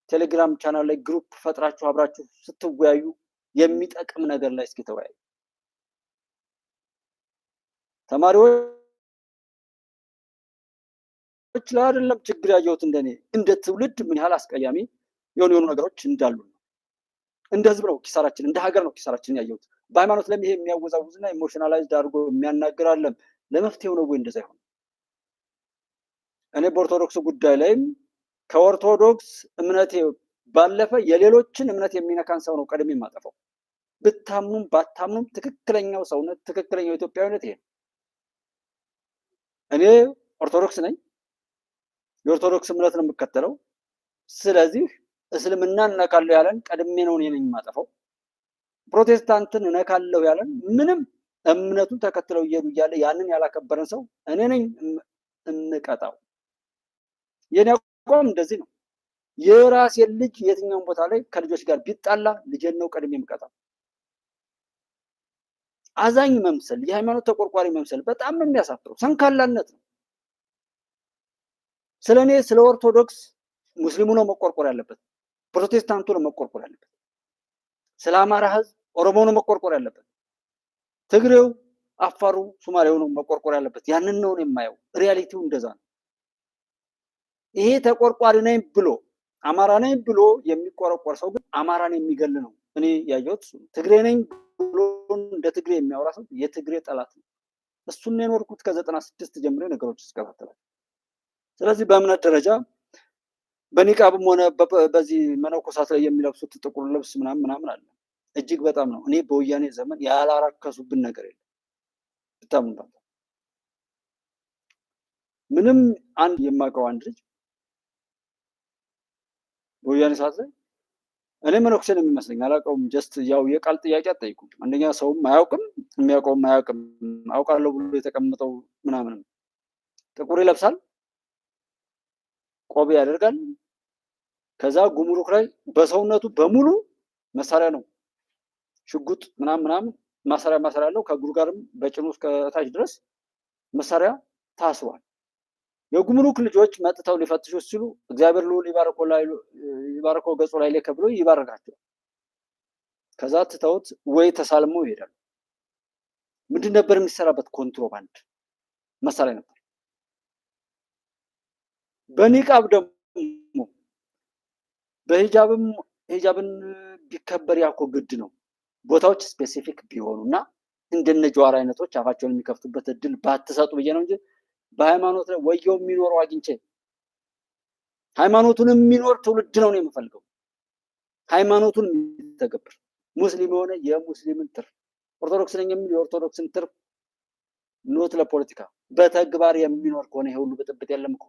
ቴሌግራም ቻናል ላይ ግሩፕ ፈጥራችሁ አብራችሁ ስትወያዩ የሚጠቅም ነገር ላይ እስኪ ተወያዩ። ተማሪዎች ላይ አይደለም ችግር ያየሁት እንደኔ እንደ ትውልድ ምን ያህል አስቀያሚ የሆኑ ነገሮች እንዳሉ ነው። እንደ ህዝብ ነው ኪሳራችን፣ እንደ ሀገር ነው ኪሳራችን ያየሁት። በሃይማኖት ላይ ይሄ የሚያወዛውዝና ኢሞሽናላይዝድ አድርጎ የሚያናግር አለም ለመፍትሄው ነው ወይ እንደዛ ይሆን? እኔ በኦርቶዶክስ ጉዳይ ላይም ከኦርቶዶክስ እምነቴ ባለፈ የሌሎችን እምነት የሚነካን ሰው ነው ቀድሜ የማጠፋው። ብታምኑም ባታምኑም ትክክለኛው ሰውነት ትክክለኛው ኢትዮጵያዊነት ይሄ ነው። እኔ ኦርቶዶክስ ነኝ፣ የኦርቶዶክስ እምነት ነው የምከተለው። ስለዚህ እስልምናን እነካለሁ ያለን ቀድሜ ነው እኔ ነኝ የማጠፋው። ፕሮቴስታንትን እነካለሁ ያለን ምንም እምነቱን ተከትለው እየሄዱ እያለ ያንን ያላከበረን ሰው እኔ ነኝ እንቀጣው። የኔ አቋም እንደዚህ ነው። የራሴን ልጅ የትኛውን ቦታ ላይ ከልጆች ጋር ቢጣላ ልጄን ነው ቀድሜ የምቀጣው። አዛኝ መምሰል፣ የሃይማኖት ተቆርቋሪ መምሰል በጣም ነው የሚያሳፍረው። ሰንካላነት ነው። ስለኔ ስለ ኦርቶዶክስ ሙስሊሙ ነው መቆርቆር ያለበት፣ ፕሮቴስታንቱ ነው መቆርቆር ያለበት። ስለ አማራ ህዝብ ኦሮሞ ነው መቆርቆር ያለበት፣ ትግሬው፣ አፋሩ፣ ሶማሌው ነው መቆርቆር ያለበት። ያንን ነው የማየው። ሪያሊቲው እንደዛ ነው። ይሄ ተቆርቋሪ ነኝ ብሎ አማራ ነኝ ብሎ የሚቆረቆር ሰው ግን አማራን የሚገል ነው እኔ ያየሁት። ትግሬ ነኝ ብሎ እንደ ትግሬ የሚያወራ ሰው የትግሬ ጠላት ነው። እሱን የኖርኩት ከ96 ጀምሮ ነገሮች እስከታተላል። ስለዚህ በእምነት ደረጃ በኒቃብም ሆነ በዚህ መነኮሳት ላይ የሚለብሱት ጥቁር ልብስ ምናምን አለ። እጅግ በጣም ነው። እኔ በወያኔ ዘመን ያላራከሱብን ነገር የለም። በጣም ምንም አንድ የማውቀው አንድ ልጅ በወያኔ ሰዓት ላይ እኔ መነኩሴ ነው የሚመስለኝ፣ አላውቀውም። ጀስት ያው የቃል ጥያቄ አትጠይቁም። አንደኛ ሰውም አያውቅም፣ የሚያውቀውም አያውቅም። አውቃለሁ ብሎ የተቀመጠው ምናምንም ጥቁር ይለብሳል፣ ቆብ ያደርጋል። ከዛ ጉምሩክ ላይ በሰውነቱ በሙሉ መሳሪያ ነው፣ ሽጉጥ ምናምን ማሰሪያ አለው። ከእግሩ ጋርም በጭኑ እስከ ታች ድረስ መሳሪያ ታስሯል። የጉምሩክ ልጆች መጥተው ሊፈትሹ ሲሉ እግዚአብሔር ልዑል ይባረከው ገጹ ላይ ሌከ ብሎ ይባረካቸዋል። ከዛ ትተውት ወይ ተሳልመው ይሄዳሉ። ምንድን ነበር የሚሰራበት? ኮንትሮባንድ መሳሪያ ነበር። በኒቃብ ደግሞ ሂጃብን ቢከበር ያኮ ግድ ነው። ቦታዎች ስፔሲፊክ ቢሆኑ እና እንደነ ጀዋር አይነቶች አፋቸውን የሚከፍቱበት እድል ባትሰጡ ብዬ ነው እንጂ በሃይማኖት ላይ ወየው የሚኖረው አግኝቼ ሃይማኖቱን የሚኖር ትውልድ ነው የምፈልገው። ሃይማኖቱን የሚተገብር ሙስሊም የሆነ የሙስሊምን ትርፍ፣ ኦርቶዶክስ ነኝ የሚል የኦርቶዶክስን ትርፍ ኖት ለፖለቲካ በተግባር የሚኖር ከሆነ ይሄ ሁሉ ብጥብጥ የለም እኮ።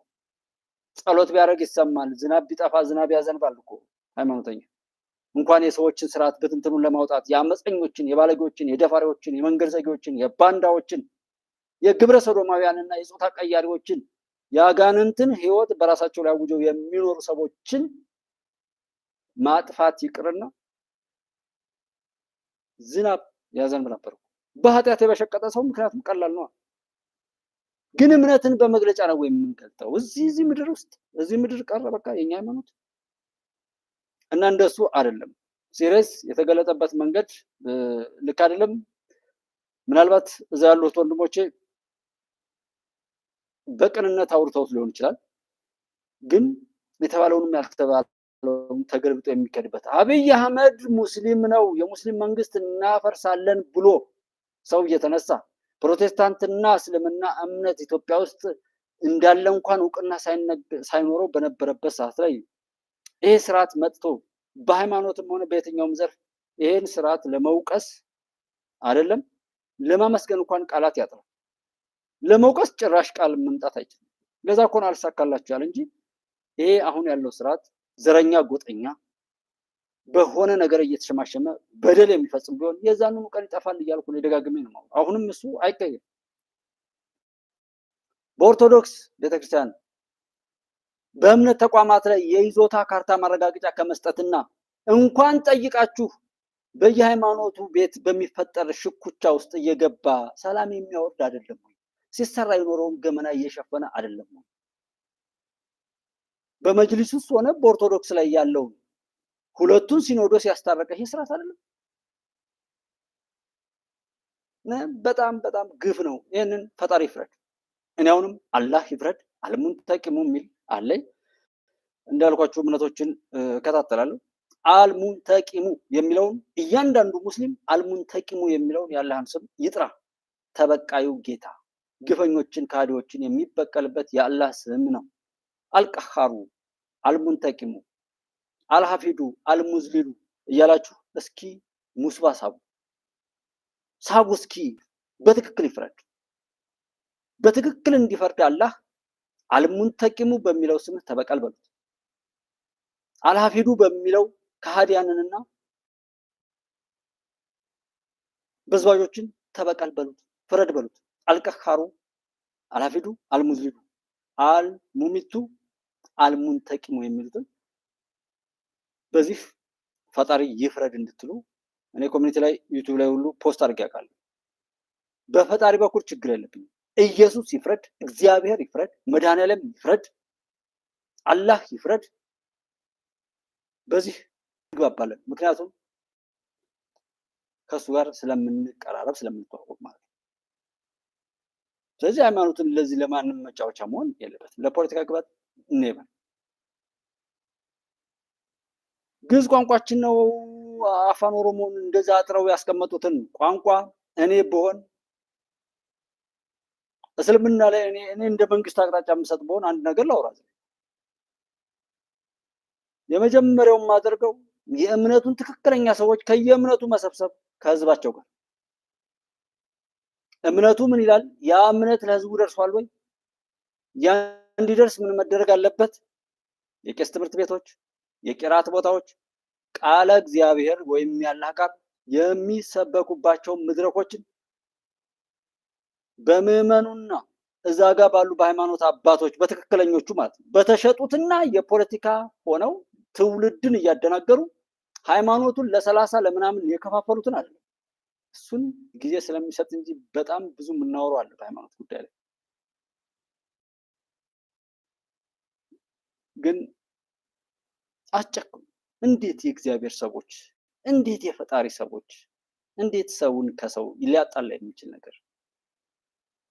ጸሎት ቢያደርግ ይሰማል፣ ዝናብ ቢጠፋ ዝናብ ያዘንባል እኮ ሃይማኖተኛ። እንኳን የሰዎችን ስርዓት በትንትኑን ለማውጣት የአመፀኞችን፣ የባለጌዎችን፣ የደፋሪዎችን፣ የመንገድ ዘጌዎችን፣ የባንዳዎችን፣ የግብረ ሰዶማውያንና የጾታ ቀያሪዎችን የአጋንንትን ህይወት በራሳቸው ላይ አውጀው የሚኖሩ ሰዎችን ማጥፋት ይቅርና ዝናብ ያዘንብ ነበር። በኃጢአት የበሸቀጠ ሰው ምክንያቱም ቀላል ነው። ግን እምነትን በመግለጫ ነው የምንገልጠው። እዚህ ምድር ውስጥ እዚህ ምድር ቀረ በቃ የኛ ሃይማኖት እና እንደሱ አይደለም። ሲሪየስ የተገለጠበት መንገድ ልክ አይደለም። ምናልባት እዛ ያሉት ወንድሞቼ በቅንነት አውርተውት ሊሆን ይችላል። ግን የተባለውንም ያልተባለውም ተገልብጦ የሚከድበት አብይ አህመድ ሙስሊም ነው፣ የሙስሊም መንግስት እናፈርሳለን ብሎ ሰው እየተነሳ ፕሮቴስታንትና እስልምና እምነት ኢትዮጵያ ውስጥ እንዳለ እንኳን እውቅና ሳይኖረው በነበረበት ሰዓት ላይ ይሄ ስርዓት መጥቶ በሃይማኖትም ሆነ በየትኛውም ዘርፍ ይሄን ስርዓት ለመውቀስ አይደለም ለማመስገን እንኳን ቃላት ያጥራል። ለመውቀስ ጭራሽ ቃል መምጣት አይችልም። ለዛ እኮ ነው አልሳካላችኋል እንጂ ይሄ አሁን ያለው ስርዓት ዘረኛ፣ ጎጠኛ በሆነ ነገር እየተሸማሸመ በደል የሚፈጽም ቢሆን የዛንኑ ቀን ይጠፋል እያልኩ ነው ደጋግሜ ነው። አሁንም እሱ አይቀየም። በኦርቶዶክስ ቤተክርስቲያን በእምነት ተቋማት ላይ የይዞታ ካርታ ማረጋገጫ ከመስጠትና እንኳን ጠይቃችሁ በየሃይማኖቱ ቤት በሚፈጠር ሽኩቻ ውስጥ እየገባ ሰላም የሚያወርድ አይደለም ወይ? ሲሰራ የኖረውን ገመና እየሸፈነ አይደለም ወይ? በመጅሊስ ውስጥ ሆነ በኦርቶዶክስ ላይ ያለውን ሁለቱን ሲኖዶስ ያስታረቀ ይሄ ስርዓት አይደለም? በጣም በጣም ግፍ ነው። ይህንን ፈጣሪ ይፍረድ። እኔ አሁንም አላህ ይፍረድ አልሙንተቂሙ የሚል አለኝ። እንዳልኳችሁ እምነቶችን እከታተላለሁ። አልሙንተቂሙ የሚለውን እያንዳንዱ ሙስሊም አልሙንተቂሙ የሚለውን የአላህን ስም ይጥራ። ተበቃዩ ጌታ ግፈኞችን ካዲዎችን የሚበቀልበት የአላህ ስም ነው። አልቀሃሩ፣ አልሙንተቂሙ፣ አልሐፊዱ፣ አልሙዝሊሉ እያላችሁ እስኪ ሙስባ ሳቡ እስኪ በትክክል ይፍረድ። በትክክል እንዲፈርድ አላህ አልሙንተቂሙ በሚለው ስም ተበቀል በሉት። አልሐፊዱ በሚለው ከሃዲያንንና በዝባዦችን ተበቀል በሉት፣ ፍረድ በሉት። አልቀሃሩ፣ አልሐፊዱ፣ አልሙዝሊሉ፣ አልሙሚቱ፣ አልሙንተቂሙ የሚሉትን በዚህ ፈጣሪ ይፍረድ እንድትሉ እኔ ኮሚኒቲ ላይ ዩቲዩብ ላይ ሁሉ ፖስት አድርጌ አውቃለሁ። በፈጣሪ በኩል ችግር የለብኝም። ኢየሱስ ይፍረድ፣ እግዚአብሔር ይፍረድ፣ መድኃኔዓለም ይፍረድ፣ አላህ ይፍረድ። በዚህ እንግባባለን። ምክንያቱም ከእሱ ጋር ስለምንቀራረብ ስለምንተዋወቅ ማለት ነው። ስለዚህ ሃይማኖትን ለዚህ ለማንም መጫወቻ መሆን የለበትም። ለፖለቲካ ግባት እንይበል። ግዕዝ ቋንቋችን ነው። አፋን ኦሮሞን እንደዛ አጥረው ያስቀመጡትን ቋንቋ እኔ ብሆን እስልምና ላይ እኔ እንደ መንግስት አቅጣጫ የምሰጥ ብሆን አንድ ነገር ላውራ። የመጀመሪያው የማደርገው የእምነቱን ትክክለኛ ሰዎች ከየእምነቱ መሰብሰብ ከህዝባቸው ጋር እምነቱ ምን ይላል? ያ እምነት ለህዝቡ ደርሷል ወይ? ያ እንዲደርስ ምን መደረግ አለበት? የቄስ ትምህርት ቤቶች፣ የቂራት ቦታዎች ቃለ እግዚአብሔር ወይም ያላህ ቃል የሚሰበኩባቸው መድረኮችን በምዕመኑና እዛ ጋር ባሉ በሃይማኖት አባቶች በትክክለኞቹ ማለት ነው በተሸጡትና የፖለቲካ ሆነው ትውልድን እያደናገሩ ሃይማኖቱን ለ30 ለምናምን የከፋፈሉትን አይደለም። እሱን ጊዜ ስለሚሰጥ እንጂ በጣም ብዙ የምናወራው አለ በሃይማኖት ጉዳይ ላይ። ግን አጨክም እንዴት የእግዚአብሔር ሰዎች እንዴት የፈጣሪ ሰዎች እንዴት ሰውን ከሰው ሊያጣላ የሚችል ነገር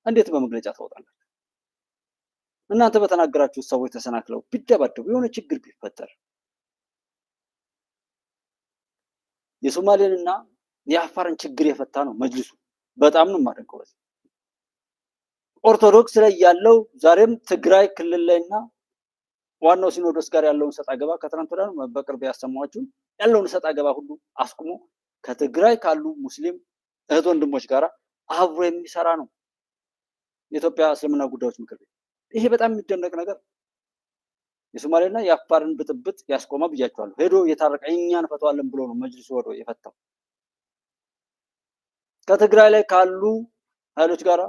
እንዴት በመግለጫ ታወጣላችሁ? እናንተ በተናገራችሁ ሰዎች ተሰናክለው ቢደባደቡ የሆነ ችግር ቢፈጠር የሶማሌንና የአፋርን ችግር የፈታ ነው መጅሊሱ። በጣም ነው የማደንቀው። ኦርቶዶክስ ላይ ያለው ዛሬም ትግራይ ክልል ላይና ዋናው ሲኖዶስ ጋር ያለውን ሰጣ ገባ ከትናንት ወዲያ በቅርብ ያሰማኋችሁ ያለውን ሰጣ ገባ ሁሉ አስቁሞ ከትግራይ ካሉ ሙስሊም እህት ወንድሞች ጋር አብሮ የሚሰራ ነው የኢትዮጵያ እስልምና ጉዳዮች ምክር ቤት። ይሄ በጣም የሚደነቅ ነገር። የሶማሌና የአፋርን ብጥብጥ ያስቆመ ብያቸዋለሁ። ሄዶ የታረቀ እኛን ፈተዋለን ብሎ ነው መጅሊሱ ወዶ የፈታው። ከትግራይ ላይ ካሉ ኃይሎች ጋር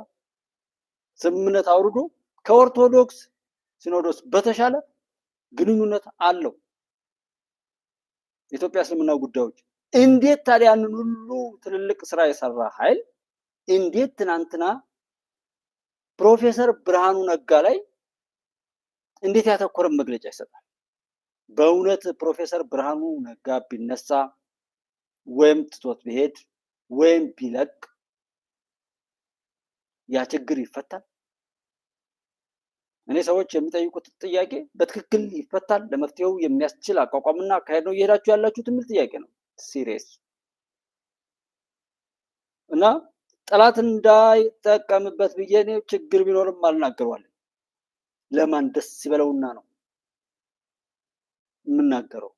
ስምምነት አውርዶ ከኦርቶዶክስ ሲኖዶስ በተሻለ ግንኙነት አለው የኢትዮጵያ እስልምና ጉዳዮች። እንዴት ታዲያ ያንን ሁሉ ትልልቅ ስራ የሰራ ኃይል እንዴት ትናንትና ፕሮፌሰር ብርሃኑ ነጋ ላይ እንዴት ያተኮረ መግለጫ ይሰጣል? በእውነት ፕሮፌሰር ብርሃኑ ነጋ ቢነሳ ወይም ትቶት ቢሄድ ወይም ቢለቅ ያ ችግር ይፈታል? እኔ ሰዎች የሚጠይቁት ጥያቄ በትክክል ይፈታል? ለመፍትሄው የሚያስችል አቋቋምና አካሄድ ነው እየሄዳችሁ ያላችሁት የሚል ጥያቄ ነው። ሲሪየስ እና ጠላት እንዳይጠቀምበት ብዬ እኔ ችግር ቢኖርም አልናገረዋለሁ። ለማን ደስ ይበለውና ነው የምናገረው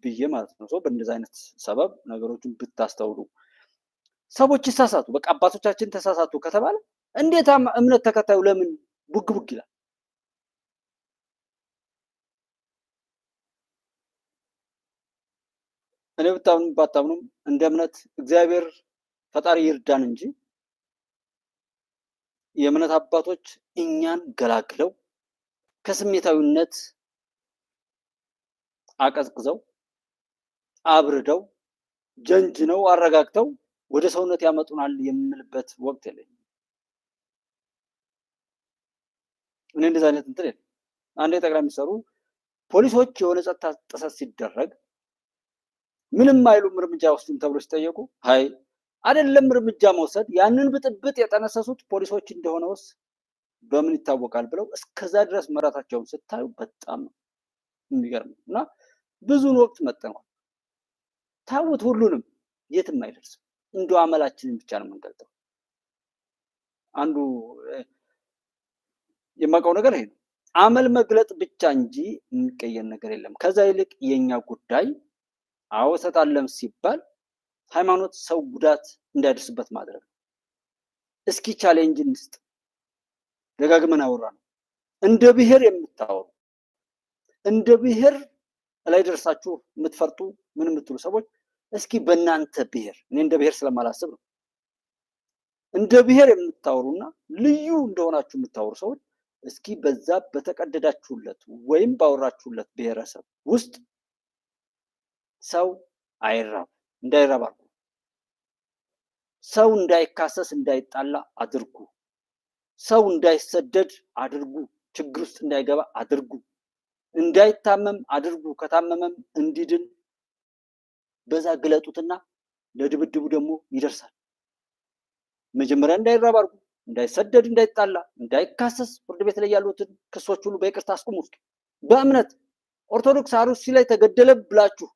ብዬ ማለት ነው። ሰው በእንደዚህ አይነት ሰበብ ነገሮችን ብታስተውሉ። ሰዎች ይሳሳቱ፣ በቃ አባቶቻችን ተሳሳቱ ከተባለ እንዴት እምነት ተከታዩ ለምን ቡግ ቡግ ይላል? እኔ ብታምኑ ባታምኑም እንደ እምነት እግዚአብሔር ፈጣሪ ይርዳን እንጂ የእምነት አባቶች እኛን ገላግለው ከስሜታዊነት አቀዝቅዘው አብርደው ጀንጅነው አረጋግተው ወደ ሰውነት ያመጡናል የምልበት ወቅት የለኝም። እኔ እንደዚህ አይነት እንትን የለም። አንዴ ጠቅላይ ሚኒስትሩ ፖሊሶች የሆነ ጸጥታ ጥሰት ሲደረግ ምንም አይሉም እርምጃ ወስዱም ተብሎ ሲጠየቁ አይ አይደለም እርምጃ መውሰድ ያንን ብጥብጥ የጠነሰሱት ፖሊሶች እንደሆነውስ በምን ይታወቃል ብለው እስከዛ ድረስ መራታቸውን ስታዩ በጣም የሚገርም እና ብዙን ወቅት መጠነዋል። ታውት ሁሉንም የትም አይደርስም። እንደው አመላችንን ብቻ ነው የምንገልጠው። አንዱ የማውቀው ነገር ይሄ ነው። አመል መግለጥ ብቻ እንጂ የሚቀየር ነገር የለም። ከዛ ይልቅ የኛ ጉዳይ አወሰታለም ሲባል ሃይማኖት ሰው ጉዳት እንዳይደርስበት ማድረግ ነው። እስኪ ቻሌንጅ እንስጥ። ደጋግመን አወራ ነው። እንደ ብሔር የምታወሩ እንደ ብሔር ላይ ደርሳችሁ የምትፈርጡ ምን የምትሉ ሰዎች እስኪ በእናንተ ብሔር እኔ እንደ ብሔር ስለማላስብ ነው እንደ ብሔር የምታወሩና ልዩ እንደሆናችሁ የምታወሩ ሰዎች እስኪ በዛ በተቀደዳችሁለት ወይም ባወራችሁለት ብሔረሰብ ውስጥ ሰው አይራብ እንዳይራብ አድርጉ። ሰው እንዳይካሰስ እንዳይጣላ አድርጉ። ሰው እንዳይሰደድ አድርጉ። ችግር ውስጥ እንዳይገባ አድርጉ። እንዳይታመም አድርጉ። ከታመመም እንዲድን በዛ ግለጡትና ለድብድቡ ደግሞ ይደርሳል። መጀመሪያ እንዳይራብ አድርጉ። እንዳይሰደድ፣ እንዳይጣላ፣ እንዳይካሰስ ፍርድ ቤት ላይ ያሉትን ክሶች ሁሉ በይቅርታ አስቁሙ። በእምነት ኦርቶዶክስ አርሲ ላይ ተገደለ ብላችሁ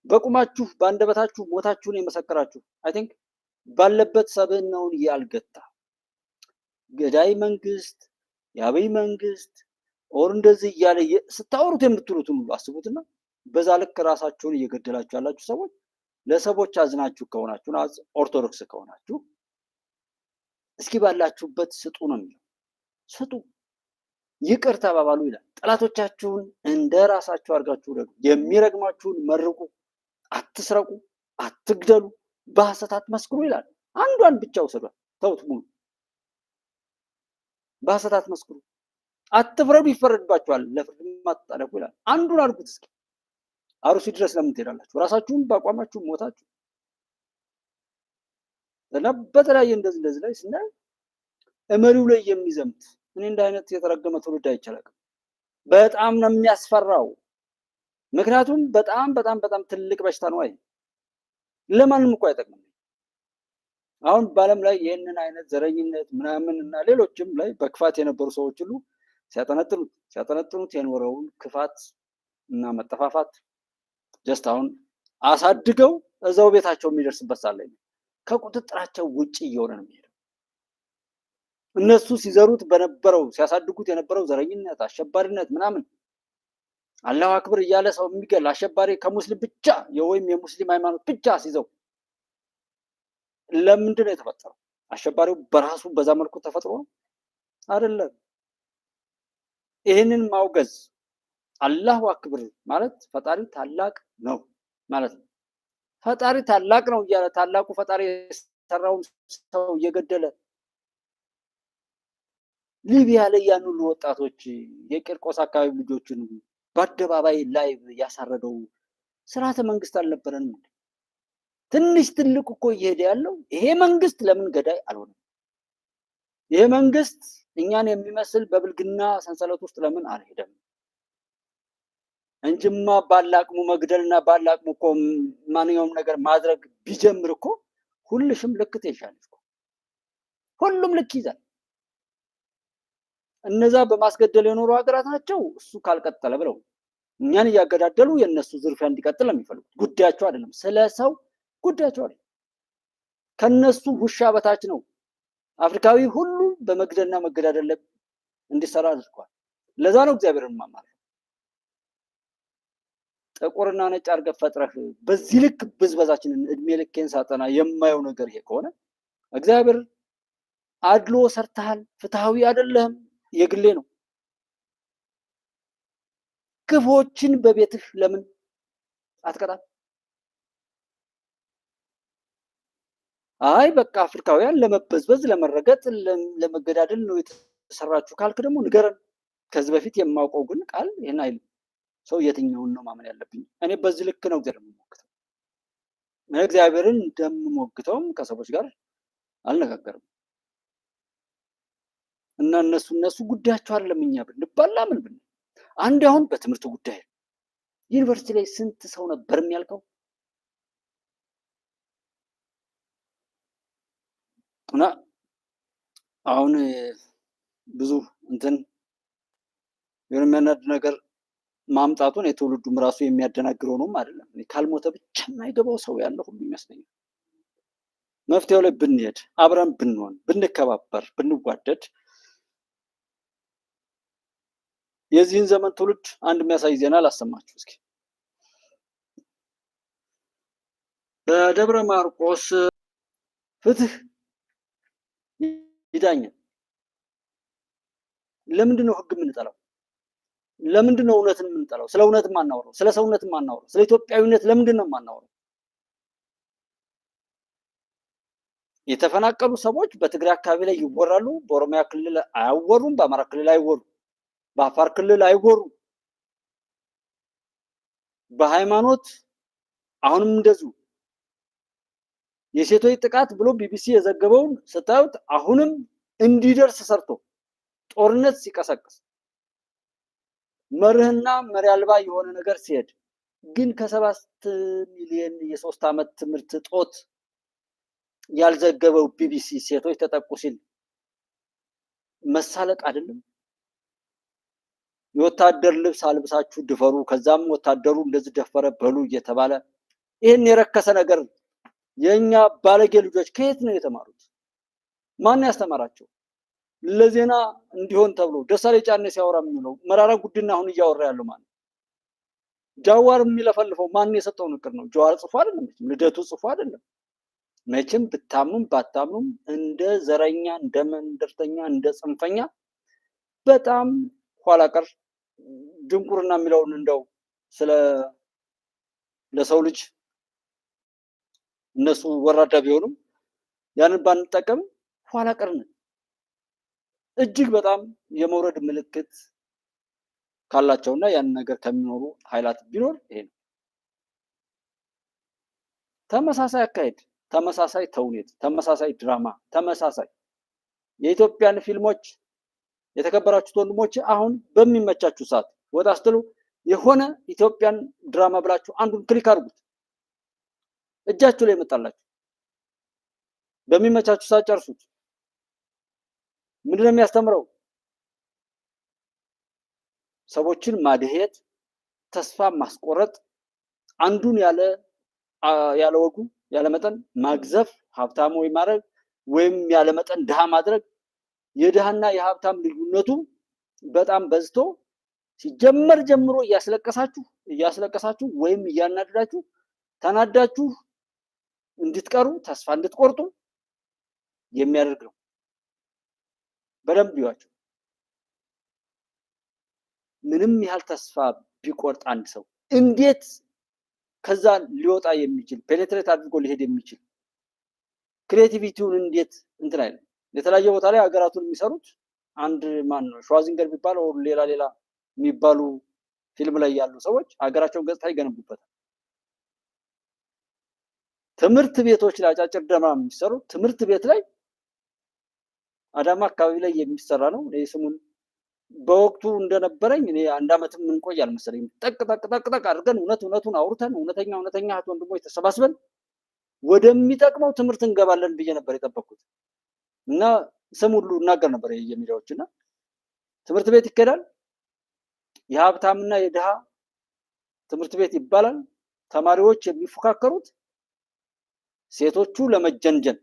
በቁማችሁ በአንደበታችሁ ሞታችሁን የመሰከራችሁ አይ ቲንክ ባለበት ሰብዕናውን ያልገታ ገዳይ መንግስት የአብይ መንግስት ኦር እንደዚህ እያለ ስታወሩት የምትሉትን ሁሉ አስቡትና በዛ ልክ ራሳችሁን እየገደላችሁ ያላችሁ ሰዎች ለሰዎች አዝናችሁ ከሆናችሁ ኦርቶዶክስ ከሆናችሁ እስኪ ባላችሁበት ስጡ ነው የሚለው። ስጡ። ይቅር ተባባሉ ይላል። ጠላቶቻችሁን እንደ ራሳችሁ አድርጋችሁ ውደዱ፣ የሚረግማችሁን መርቁ፣ አትስረቁ፣ አትግደሉ፣ በሐሰት አትመስክሩ ይላል። አንዷን ብቻ ውሰዷል፣ ተውት ሙሉ። በሐሰት አትመስክሩ፣ አትፍረዱ፣ ይፈረድባችኋል፣ ለፍርድ አትጣደፉ ይላል። አንዱን አድርጉት እስኪ። አሩሲ ድረስ ለምን ትሄዳላችሁ? ራሳችሁን በአቋማችሁ ሞታችሁ እና በተለያየ እንደዚህ ላይ ስናይ መሪው ላይ የሚዘምት እኔ እንደ አይነት የተረገመ ትውልድ አይቻልም። በጣም ነው የሚያስፈራው። ምክንያቱም በጣም ትልቅ በሽታ ነው። አይ ለማንም እኮ አይጠቅምም። አሁን በዓለም ላይ ይህንን አይነት ዘረኝነት ምናምን እና ሌሎችም ላይ በክፋት የነበሩ ሰዎች ሁሉ ሲያጠነጥኑት የኖረውን ክፋት እና መጠፋፋት ጀስት አሁን አሳድገው እዛው ቤታቸው የሚደርስበት ሳለ ከቁጥጥራቸው ውጭ እየሆነ ነው የሚሄደው። እነሱ ሲዘሩት በነበረው ሲያሳድጉት የነበረው ዘረኝነት፣ አሸባሪነት ምናምን አላሁ አክብር እያለ ሰው የሚገል አሸባሪ ከሙስሊም ብቻ ወይም የሙስሊም ሃይማኖት ብቻ ሲይዘው ለምንድን ነው የተፈጠረው? አሸባሪው በራሱ በዛ መልኩ ተፈጥሮ አይደለም። ይህንን ማውገዝ አላሁ አክብር ማለት ፈጣሪ ታላቅ ነው ማለት ነው። ፈጣሪ ታላቅ ነው እያለ ታላቁ ፈጣሪ የሰራውን ሰው እየገደለ ሊቢያ ላይ ያን ሁሉ ወጣቶች የቂርቆስ አካባቢ ልጆችን በአደባባይ ላይ ያሳረደው ስርዓተ መንግስት አልነበረንም? ትንሽ ትልቅ እኮ እየሄደ ያለው ይሄ መንግስት ለምን ገዳይ አልሆነም? ይሄ መንግስት እኛን የሚመስል በብልግና ሰንሰለት ውስጥ ለምን አልሄደም? እንጅማ ባላቅሙ መግደልና ባላቅሙ እኮ ማንኛውም ነገር ማድረግ ቢጀምር እኮ ሁልሽም ልክ ትይሻለሽ እኮ። ሁሉም ልክ ይዛል። እነዛ በማስገደል የኖሩ ሀገራት ናቸው እሱ ካልቀጠለ ብለው እኛን እያገዳደሉ የነሱ ዝርፊያ እንዲቀጥል ነው የሚፈልጉት። ጉዳያቸው አይደለም፣ ስለ ሰው ጉዳያቸው አይደለም። ከነሱ ውሻ በታች ነው። አፍሪካዊ ሁሉ በመግደልና መገዳደል እንዲሰራ አድርጓል። ለዛ ነው እግዚአብሔርን ማማር ጥቁርና ነጭ አድርገህ ፈጥረህ በዚህ ልክ ብዝበዛችንን እድሜ ልኬን ሳጠና የማየው ነገር ይሄ ከሆነ እግዚአብሔር አድሎ ሰርተሃል፣ ፍትሃዊ አይደለህም፣ የግሌ ነው። ክፎችን በቤትህ ለምን አትቀጣም? አይ በቃ አፍሪካውያን ለመበዝበዝ፣ ለመረገጥ፣ ለመገዳደል ነው የተሰራችሁ ካልክ ደግሞ ንገረን። ከዚህ በፊት የማውቀው ግን ቃል ይሄን አይልም። ሰው የትኛውን ነው ማመን ያለብኝ? እኔ በዚህ ልክ ነው እግዚአብሔርን የምሞግተው። እግዚአብሔርን እንደምሞግተውም ከሰዎች ጋር አልነጋገርም። እና እነሱ ጉዳያቸው አይደለም። እኛ ብንባላ ምን ብን አንድ አሁን በትምህርት ጉዳይ ዩኒቨርሲቲ ላይ ስንት ሰው ነበር የሚያልቀው? እና አሁን ብዙ እንትን የሚያናድ ነገር ማምጣቱን የትውልዱም ራሱ የሚያደናግረው ነው አይደለም። ካልሞተ ብቻ የማይገባው ሰው ያለ ሁሉ ይመስለኛል። መፍትሄው ላይ ብንሄድ፣ አብረን ብንሆን፣ ብንከባበር፣ ብንዋደድ የዚህን ዘመን ትውልድ አንድ የሚያሳይ ዜና ላሰማችሁ እስኪ። በደብረ ማርቆስ ፍትህ ይዳኛል። ለምንድን ነው ህግ የምንጠላው? ለምንድን ነው እውነትን የምንጠላው? ስለ እውነት ማናወራው? ስለ ሰውነት ማናወራው? ስለ ኢትዮጵያዊነት ለምንድን ነው ማናወራው? የተፈናቀሉ ሰዎች በትግራይ አካባቢ ላይ ይወራሉ፣ በኦሮሚያ ክልል አያወሩም፣ በአማራ ክልል አይወሩም፣ በአፋር ክልል አይወሩም። በሃይማኖት አሁንም እንደዚሁ የሴቶች ጥቃት ብሎ ቢቢሲ የዘገበውን ስታዩት አሁንም እንዲደርስ ሰርቶ ጦርነት ሲቀሰቅስ መርህና መሪ አልባ የሆነ ነገር ሲሄድ ግን ከ7 ሚሊዮን የ3 ዓመት ትምህርት ጦት ያልዘገበው ቢቢሲ ሴቶች ተጠቁ ሲል መሳለቅ አይደለም? የወታደር ልብስ አልብሳችሁ ድፈሩ፣ ከዛም ወታደሩ እንደዚህ ደፈረ በሉ እየተባለ ይሄን የረከሰ ነገር የኛ ባለጌ ልጆች ከየት ነው የተማሩት? ማን ያስተማራቸው? ለዜና እንዲሆን ተብሎ ደሳሌ ጫኔ ሲያወራ የሚለው መራራ ጉዲና አሁን እያወራ ያለው ማለት ጃዋር የሚለፈልፈው ማን የሰጠው ንቅር ነው? ጃዋር ጽፎ አይደለም፣ ልደቱ ጽፎ አይደለም። መቼም ብታምኑም ባታምኑም እንደ ዘረኛ፣ እንደ መንደርተኛ፣ እንደ ጽንፈኛ በጣም ኋላ ቀር ድንቁርና የሚለውን እንደው ስለ ለሰው ልጅ እነሱ ወራዳ ቢሆኑም ያንን ባንጠቀም ኋላ ቀር ነን። እጅግ በጣም የመውረድ ምልክት ካላቸውና ያን ነገር ከሚኖሩ ኃይላት ቢኖር ይሄ ነው። ተመሳሳይ አካሄድ፣ ተመሳሳይ ተውኔት፣ ተመሳሳይ ድራማ፣ ተመሳሳይ የኢትዮጵያን ፊልሞች የተከበራችሁት ወንድሞች አሁን በሚመቻችሁ ሰዓት ወጣ ስትሉ የሆነ ኢትዮጵያን ድራማ ብላችሁ አንዱን ክሊክ አድርጉት፣ እጃችሁ ላይ ይመጣላችሁ። በሚመቻችሁ ሰዓት ጨርሱት። ምንድነው የሚያስተምረው? ሰዎችን ማድሄት፣ ተስፋ ማስቆረጥ፣ አንዱን ያለ ወጉ ያለ መጠን ማግዘፍ፣ ሀብታም ወይ ማድረግ ወይም ያለ መጠን ድሃ ማድረግ። የድሃና የሀብታም ልዩነቱ በጣም በዝቶ ሲጀመር ጀምሮ እያስለቀሳችሁ ወይም እያናደዳችሁ ተናዳችሁ እንድትቀሩ ተስፋ እንድትቆርጡ የሚያደርግ ነው። በደንብ ይዋችሁ። ምንም ያህል ተስፋ ቢቆርጥ አንድ ሰው እንዴት ከዛ ሊወጣ የሚችል ፔኔትሬት አድርጎ ሊሄድ የሚችል ክሬቲቪቲውን እንዴት እንትን አይደለም። የተለያየ ቦታ ላይ ሀገራቱን የሚሰሩት አንድ ማን ነው ሸዋዚንገር የሚባለው ሌላ የሚባሉ ፊልም ላይ ያሉ ሰዎች ሀገራቸውን ገጽታ ይገነቡበታል። ትምህርት ቤቶች ላይ አጫጭር ድራማ የሚሰሩ ትምህርት ቤት ላይ አዳማ አካባቢ ላይ የሚሰራ ነው። ስሙን በወቅቱ እንደነበረኝ እኔ አንድ አመትም እንቆይ አልመሰለኝም። ጠቅ አድርገን እውነቱን አውርተን እውነተኛ እህት ወንድሞች ተሰባስበን ወደሚጠቅመው ትምህርት እንገባለን ብዬ ነበር የጠበቅኩት እና ስም ሁሉ እናገር ነበር የሚዲያዎች እና ትምህርት ቤት ይከዳል። የሀብታምና የድሃ ትምህርት ቤት ይባላል። ተማሪዎች የሚፎካከሩት ሴቶቹ ለመጀንጀን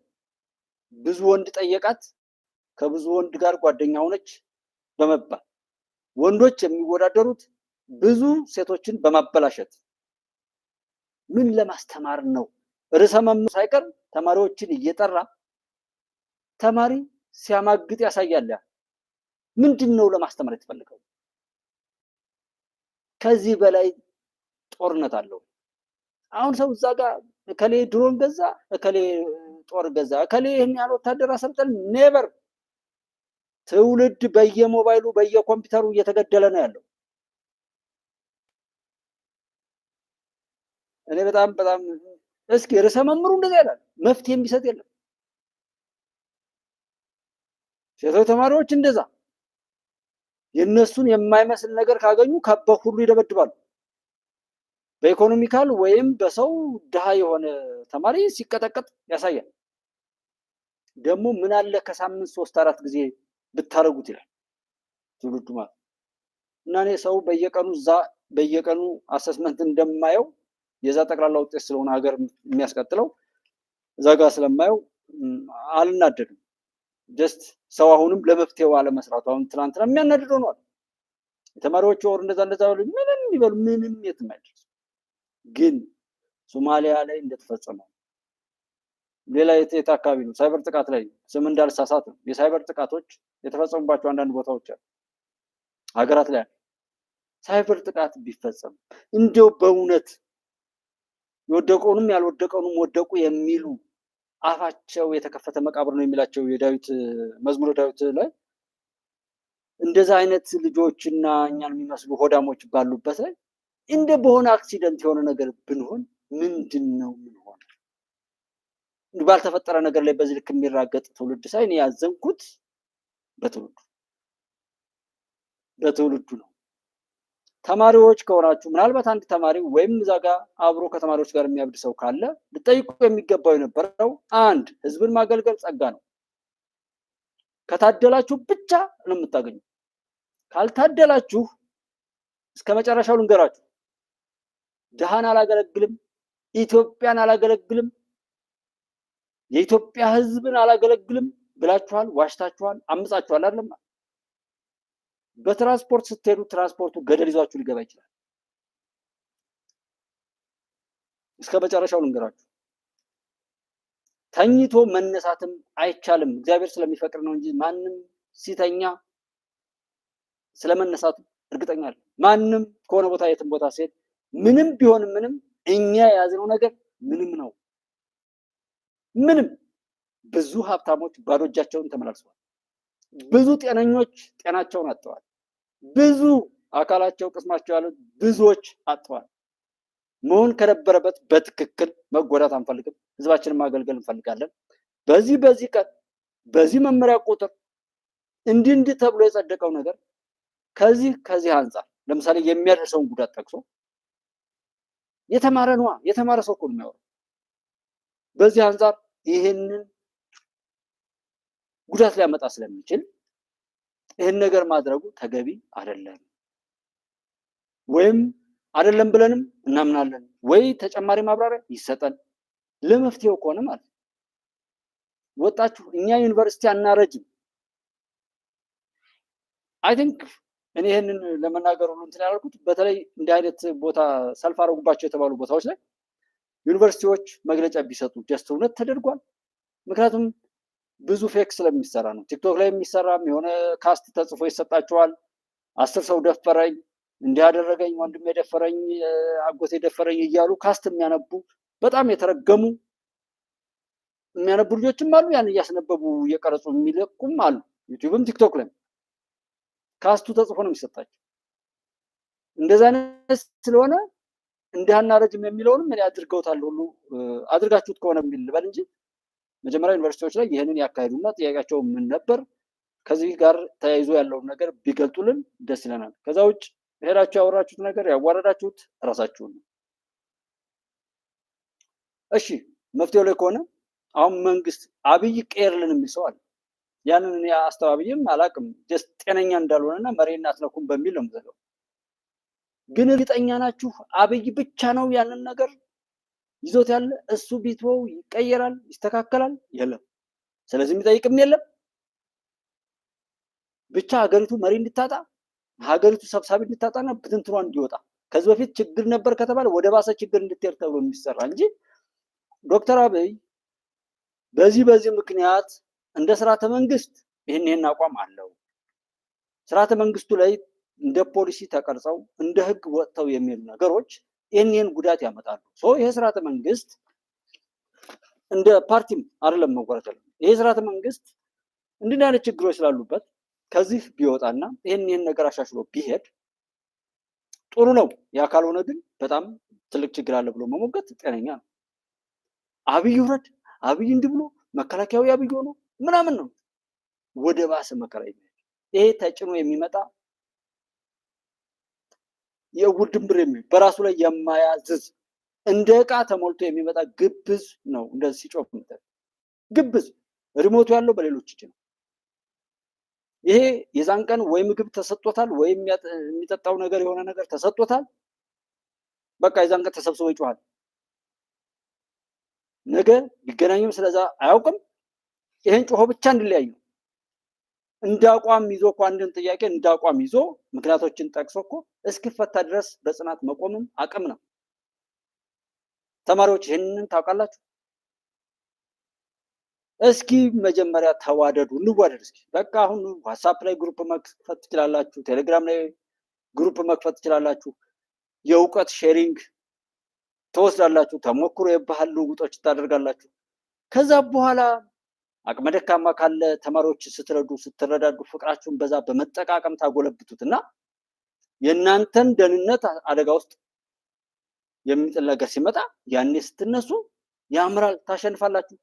ብዙ ወንድ ጠየቃት ከብዙ ወንድ ጋር ጓደኛ ሆነች በመባል ወንዶች የሚወዳደሩት ብዙ ሴቶችን በማበላሸት ምን ለማስተማር ነው? ርዕሰ መምህሩ ሳይቀር ተማሪዎችን እየጠራ ተማሪ ሲያማግጥ ያሳያል። ምንድን ነው ለማስተማር የተፈለገው? ከዚህ በላይ ጦርነት አለው። አሁን ሰው እዛ ጋር እከሌ ድሮን ገዛ፣ እከሌ ጦር ገዛ፣ እከሌ ይህን ያህል ወታደር አሰልጠን ኔቨር። ትውልድ በየሞባይሉ በየኮምፒውተሩ እየተገደለ ነው ያለው። እኔ በጣም እስኪ ርዕሰ መምህሩ እንደዛ ይላል፣ መፍትሄ የሚሰጥ የለም። ሴቶች ተማሪዎች እንደዛ የነሱን የማይመስል ነገር ካገኙ ከበው ሁሉ ይደበድባሉ። በኢኮኖሚካል ወይም በሰው ድሃ የሆነ ተማሪ ሲቀጠቀጥ ያሳያል። ደግሞ ምን አለ ከሳምንት 3-4 ጊዜ ብታረጉት ይላል ትውልዱ ማለት እና እኔ ሰው በየቀኑ አሰስመንት እንደማየው የዛ ጠቅላላ ውጤት ስለሆነ ሀገር የሚያስቀጥለው እዛ ጋር ስለማየው አልናደድም። ጀስት ሰው አሁንም ለመፍትሄው አለመስራቱ አሁን ትናንትና የሚያናድድ ሆኗል። የተማሪዎች ወር እንደዛ ምንም ይበሉ ምንም የትም አይደርስ። ግን ሶማሊያ ላይ እንደተፈጸመው ሌላ የት አካባቢ ነው? ሳይበር ጥቃት ላይ ስም እንዳልሳሳት ነው። የሳይበር ጥቃቶች የተፈጸሙባቸው አንዳንድ ቦታዎች አሉ ሀገራት ላይ። ሳይበር ጥቃት ቢፈጸም እንደው በእውነት የወደቀውንም ያልወደቀውንም ወደቁ የሚሉ አፋቸው የተከፈተ መቃብር ነው የሚላቸው የዳዊት መዝሙረ ዳዊት ላይ እንደዛ አይነት ልጆችና እኛን የሚመስሉ ሆዳሞች ባሉበት ላይ እንደ በሆነ አክሲደንት የሆነ ነገር ብንሆን ምንድነው ምን ሆነ? ባልተፈጠረ ነገር ላይ በዚህ ልክ የሚራገጥ ትውልድ ሳይን ያዘንኩት በትውልዱ ነው። ተማሪዎች ከሆናችሁ ምናልባት አንድ ተማሪ ወይም እዛ ጋር አብሮ ከተማሪዎች ጋር የሚያብድ ሰው ካለ ልጠይቁ የሚገባው የነበረው አንድ ህዝብን ማገልገል ጸጋ ነው። ከታደላችሁ ብቻ ነው የምታገኙ። ካልታደላችሁ እስከ መጨረሻው ልንገራችሁ፣ ድሃን አላገለግልም፣ ኢትዮጵያን አላገለግልም፣ የኢትዮጵያ ህዝብን አላገለግልም ብላችኋል፣ ዋሽታችኋል፣ አምጻችኋል አይደለም? በትራንስፖርት ስትሄዱ ትራንስፖርቱ ገደል ይዟችሁ ሊገባ ይችላል። እስከ መጨረሻው ልንገራችሁ፣ ተኝቶ መነሳትም አይቻልም። እግዚአብሔር ስለሚፈቅድ ነው እንጂ ማንም ሲተኛ ስለመነሳቱ እርግጠኛ ነኝ። ማንም ከሆነ ቦታ የትም ቦታ ሲሄድ ምንም ቢሆን ምንም እኛ የያዝነው ነገር ምንም ነው። ምንም ብዙ ሀብታሞች ባዶ እጃቸውን ተመላልሰዋል። ብዙ ጤነኞች ጤናቸውን አጥተዋል። ብዙ አካላቸው ቅስማቸው ያሉት ብዙዎች አጥተዋል። መሆን ከነበረበት በትክክል መጎዳት አንፈልግም። ህዝባችንን ማገልገል እንፈልጋለን። በዚህ ቀን በዚህ መመሪያ ቁጥር እንዲህ ተብሎ የጸደቀው ነገር ከዚህ አንጻር ለምሳሌ የሚያደርሰውን ጉዳት ጠቅሶ የተማረ ሰው እኮ ነው የሚያወራው። በዚህ አንጻር ይህንን ጉዳት ሊያመጣ ስለሚችል ይህን ነገር ማድረጉ ተገቢ አይደለም፣ ወይም አይደለም ብለንም እናምናለን ወይ ተጨማሪ ማብራሪያ ይሰጠን ለመፍትሄው ከሆነ ማለት ወጣችሁ እኛ ዩኒቨርሲቲ አናረጅም። አይ ቲንክ እኔ ይሄንን ለመናገር ሁሉ እንትን ያልኩት በተለይ እንዲህ አይነት ቦታ ሰልፍ አደረጉባቸው የተባሉ ቦታዎች ላይ ዩኒቨርሲቲዎች መግለጫ ቢሰጡ ጀስት እውነት ተደርጓል። ምክንያቱም ብዙ ፌክ ስለሚሰራ ነው። ቲክቶክ ላይ የሚሰራም የሆነ ካስት ተጽፎ ይሰጣቸዋል። 10 ሰው ደፈረኝ፣ እንዲህ ያደረገኝ፣ ወንድሜ ደፈረኝ፣ አጎቴ ደፈረኝ እያሉ ካስት የሚያነቡ በጣም የተረገሙ የሚያነቡ ልጆችም አሉ። ያን እያስነበቡ እየቀረጹ የሚለቁም አሉ። ዩቲዩብም ቲክቶክ ላይ ካስቱ ተጽፎ ነው የሚሰጣቸው። እንደዛ አይነት ስለሆነ እንዳናረጅም የሚለውንም እኔ አድርገውታል ሁሉ አድርጋችሁት ከሆነ የሚል ልበል እንጂ መጀመሪያ ዩኒቨርሲቲዎች ላይ ይህንን ያካሄዱና ጥያቄያቸው ምን ነበር፣ ከዚህ ጋር ተያይዞ ያለውን ነገር ቢገልጡልን ደስ ይለናል። ከዛ ውጭ ሄዳችሁ ያወራችሁት ነገር ያዋረዳችሁት እራሳችሁን ነው። እሺ መፍትሄው ላይ ከሆነ አሁን መንግስት አብይ ቀየርልን የሚል ሰው አለ። ያንን እኔ አስተባብዬም አላቅም። ጀስት ጤነኛ እንዳልሆነና መሬና አትነኩም በሚል ነው የምዘለው። ግን እርግጠኛ ናችሁ አብይ ብቻ ነው ያንን ነገር ይዞት ያለ? እሱ ቢተወው ይቀየራል፣ ይስተካከላል? የለም። ስለዚህ የሚጠይቅም የለም። ብቻ ሀገሪቱ መሪ እንድታጣ፣ ሀገሪቱ ሰብሳቢ እንድታጣና ብትንትኗ እንዲወጣ፣ ከዚህ በፊት ችግር ነበር ከተባለ ወደ ባሰ ችግር እንድትሄድ ተብሎ የሚሰራ እንጂ ዶክተር አብይ በዚህ ምክንያት እንደ ስርዓተ መንግስት ይህን አቋም አለው። ስርዓተ መንግስቱ ላይ እንደ ፖሊሲ ተቀርጸው እንደ ህግ ወጥተው የሚሉ ነገሮች ይህን ጉዳት ያመጣሉ። ይሄ ስርዓተ መንግስት እንደ ፓርቲም አይደለም መወራት ያለው። ይሄ ስርዓተ መንግስት እንዲህ አይነት ችግሮች ስላሉበት ከዚህ ቢወጣና ይህን ነገር አሻሽሎ ቢሄድ ጥሩ ነው። ያ ካልሆነ ግን በጣም ትልቅ ችግር አለ ብሎ መሞገት ጤነኛ ነው። አብይ ውረድ፣ አብይ እንዲህ ብሎ መከላከያው አብይ ሆኖ ምናምን ነው ወደ ባሰ መከራ ይመጣል። ይሄ ተጭኖ የሚመጣ የውድምብር በራሱ ላይ የማያዝዝ እንደ ዕቃ ተሞልቶ የሚመጣ ግብዝ ነው። እንደዚህ ሲጮፍ ግብዝ ሪሞቱ ያለው በሌሎች እጅ ነው። ይሄ የዛን ቀን ወይ ምግብ ተሰጥቶታል ወይ የሚጠጣው ነገር የሆነ ነገር ተሰጥቶታል። በቃ የዛን ቀን ተሰብስቦ ይጮሃል። ነገ ቢገናኙም ስለዛ አያውቅም። ይሄን ጮሆ ብቻ እንዲለያዩ እንደ አቋም ይዞ እኮ አንድን ጥያቄ እንደ አቋም ይዞ ምክንያቶችን ጠቅሶ እኮ እስኪፈታ ድረስ በጽናት መቆምም አቅም ነው። ተማሪዎች ይህንን ታውቃላችሁ። እስኪ መጀመሪያ ተዋደዱ፣ እንዋደድ። እስኪ በቃ አሁን ዋትስአፕ ላይ ግሩፕ መክፈት ትችላላችሁ፣ ቴሌግራም ላይ ግሩፕ መክፈት ትችላላችሁ። የእውቀት ሼሪንግ ትወስዳላችሁ፣ ተሞክሮ የባህል ልውውጦች ታደርጋላችሁ። ከዛ በኋላ አቅመ ደካማ ካለ ተማሪዎች ስትረዳዱ ፍቅራችሁን በዛ በመጠቃቀም ታጎለብቱት እና የእናንተን ደህንነት አደጋ ውስጥ የሚጥል ነገር ሲመጣ ያኔ ስትነሱ ያምራል፣ ታሸንፋላችሁ።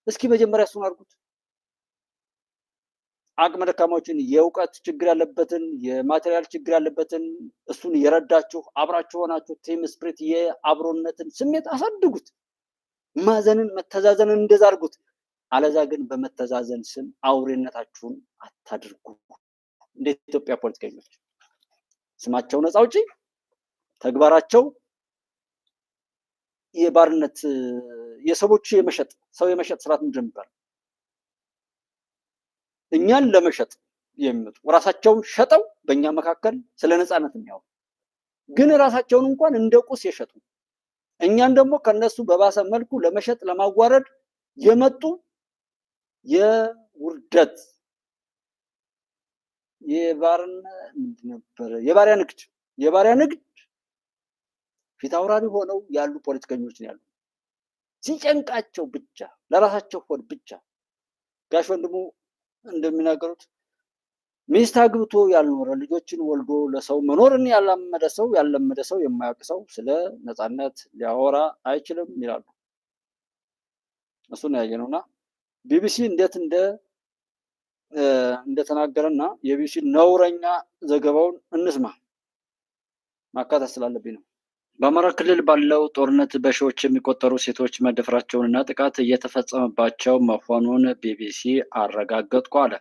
እስኪ መጀመሪያ እሱን አድርጉት። አቅመ ደካማዎችን የእውቀት ችግር ያለበትን የማቴሪያል ችግር ያለበትን እሱን የረዳችሁ አብራችሁ ሆናችሁ ቲም ስፕሪት የአብሮነትን ስሜት አሳድጉት። ማዘንን መተዛዘንን እንደዛ አድርጉት። አለዛ ግን በመተዛዘን ስም አውሬነታችሁን አታድርጉ። እንደ ኢትዮጵያ ፖለቲከኞች ስማቸው ነፃ አውጪ፣ ተግባራቸው የባርነት የሰዎች የመሸጥ ሰው የመሸጥ ስርዓት ምንድን ነው የሚባለው? እኛን ለመሸጥ የሚመጡ ራሳቸውን ሸጠው በእኛ መካከል ስለ ነፃነት የሚያወሩ ግን ራሳቸውን እንኳን እንደ ቁስ የሸጡ እኛን ደግሞ ከነሱ በባሰ መልኩ ለመሸጥ ለማዋረድ የመጡ የውርደት የባሪያ ንግድ ፊት አውራሪ ሆነው ያሉ ፖለቲከኞች ነው ያሉ። ሲጨንቃቸው ብቻ ለራሳቸው ሆድ ብቻ ጋሽ ወንድሙ እንደሚናገሩት ሚስት አግብቶ ያልኖረ ልጆችን ወልዶ ለሰው መኖርን ያለመደ ሰው የማያውቅ ሰው ስለ ነፃነት ሊያወራ አይችልም ይላሉ። እሱን ያየነውና ቢቢሲ እንዴት እንደተናገረና የቢቢሲ ነውረኛ ዘገባውን እንስማ። ማካተት ስላለብኝ ነው። በአማራ ክልል ባለው ጦርነት በሺዎች የሚቆጠሩ ሴቶች መደፈራቸውንና ጥቃት እየተፈጸመባቸው መሆኑን ቢቢሲ አረጋገጥኩ አለ።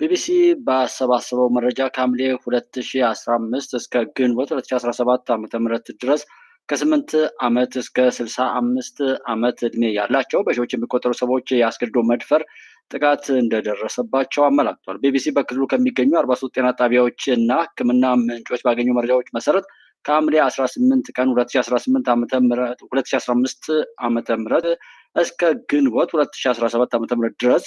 ቢቢሲ ባሰባሰበው መረጃ ከሐምሌ 2015 እስከ ግንቦት 2017 ዓ.ም ድረስ ከ8 ዓመት እስከ 65 ዓመት ዕድሜ ያላቸው በሺዎች የሚቆጠሩ ሰዎች የአስገድዶ መድፈር ጥቃት እንደደረሰባቸው አመላክቷል። ቢቢሲ በክልሉ ከሚገኙ 43 ጤና ጣቢያዎች እና ሕክምና ምንጮች ባገኙ መረጃዎች መሰረት ከሐምሌ 18 ቀን 2015 ዓመተ ምህረት እስከ ግንቦት 2017 ዓመተ ምህረት ድረስ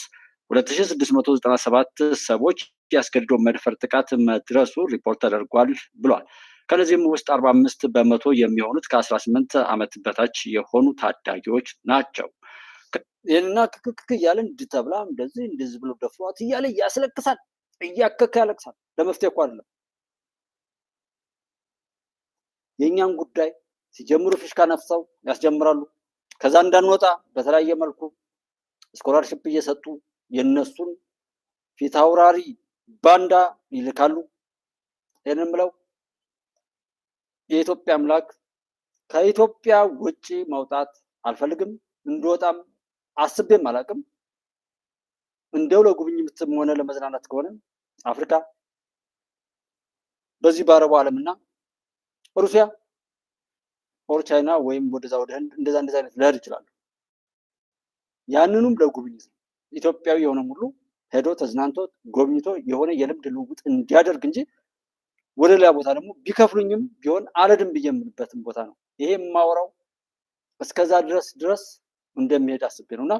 2697 ሰዎች የአስገድዶ መድፈር ጥቃት መድረሱ ሪፖርት ተደርጓል ብሏል። ከነዚህም ውስጥ 45 በመቶ የሚሆኑት ከ18 ዓመት በታች የሆኑ ታዳጊዎች ናቸው። ይህንና ክክክ እያለ እንድተብላ እንደዚህ ብሎ ደፍሯት እያለ ያስለቅሳል፣ እያከከ ያለቅሳል። ለመፍትሄ እኮ አይደለም። የእኛን ጉዳይ ሲጀምሩ ፊሽካ ነፍሰው ያስጀምራሉ። ከዛ እንዳንወጣ በተለያየ መልኩ ስኮላርሽፕ እየሰጡ የነሱን ፊት አውራሪ ባንዳ ይልካሉ። ይህንን ብለው የኢትዮጵያ አምላክ ከኢትዮጵያ ውጪ መውጣት አልፈልግም፣ እንድወጣም አስቤም አላቅም። እንደው ለጉብኝትም ሆነ ለመዝናናት ከሆነ አፍሪካ በዚህ በአረቡ ዓለምና ሩሲያ ኦር ቻይና ወይም ወደዛ ወደ ህንድ እንደዛ አይነት ልሄድ ይችላሉ። ያንኑም ለጉብኝት ኢትዮጵያዊ የሆነ ሁሉ ሄዶ ተዝናንቶ ጎብኝቶ የሆነ የልምድ ልውውጥ እንዲያደርግ እንጂ ወደ ሌላ ቦታ ደግሞ ቢከፍሉኝም ቢሆን አልሄድም ብዬ የምልበትም ቦታ ነው። ይሄ የማወራው እስከዛ ድረስ እንደሚሄድ አስቤ ነውና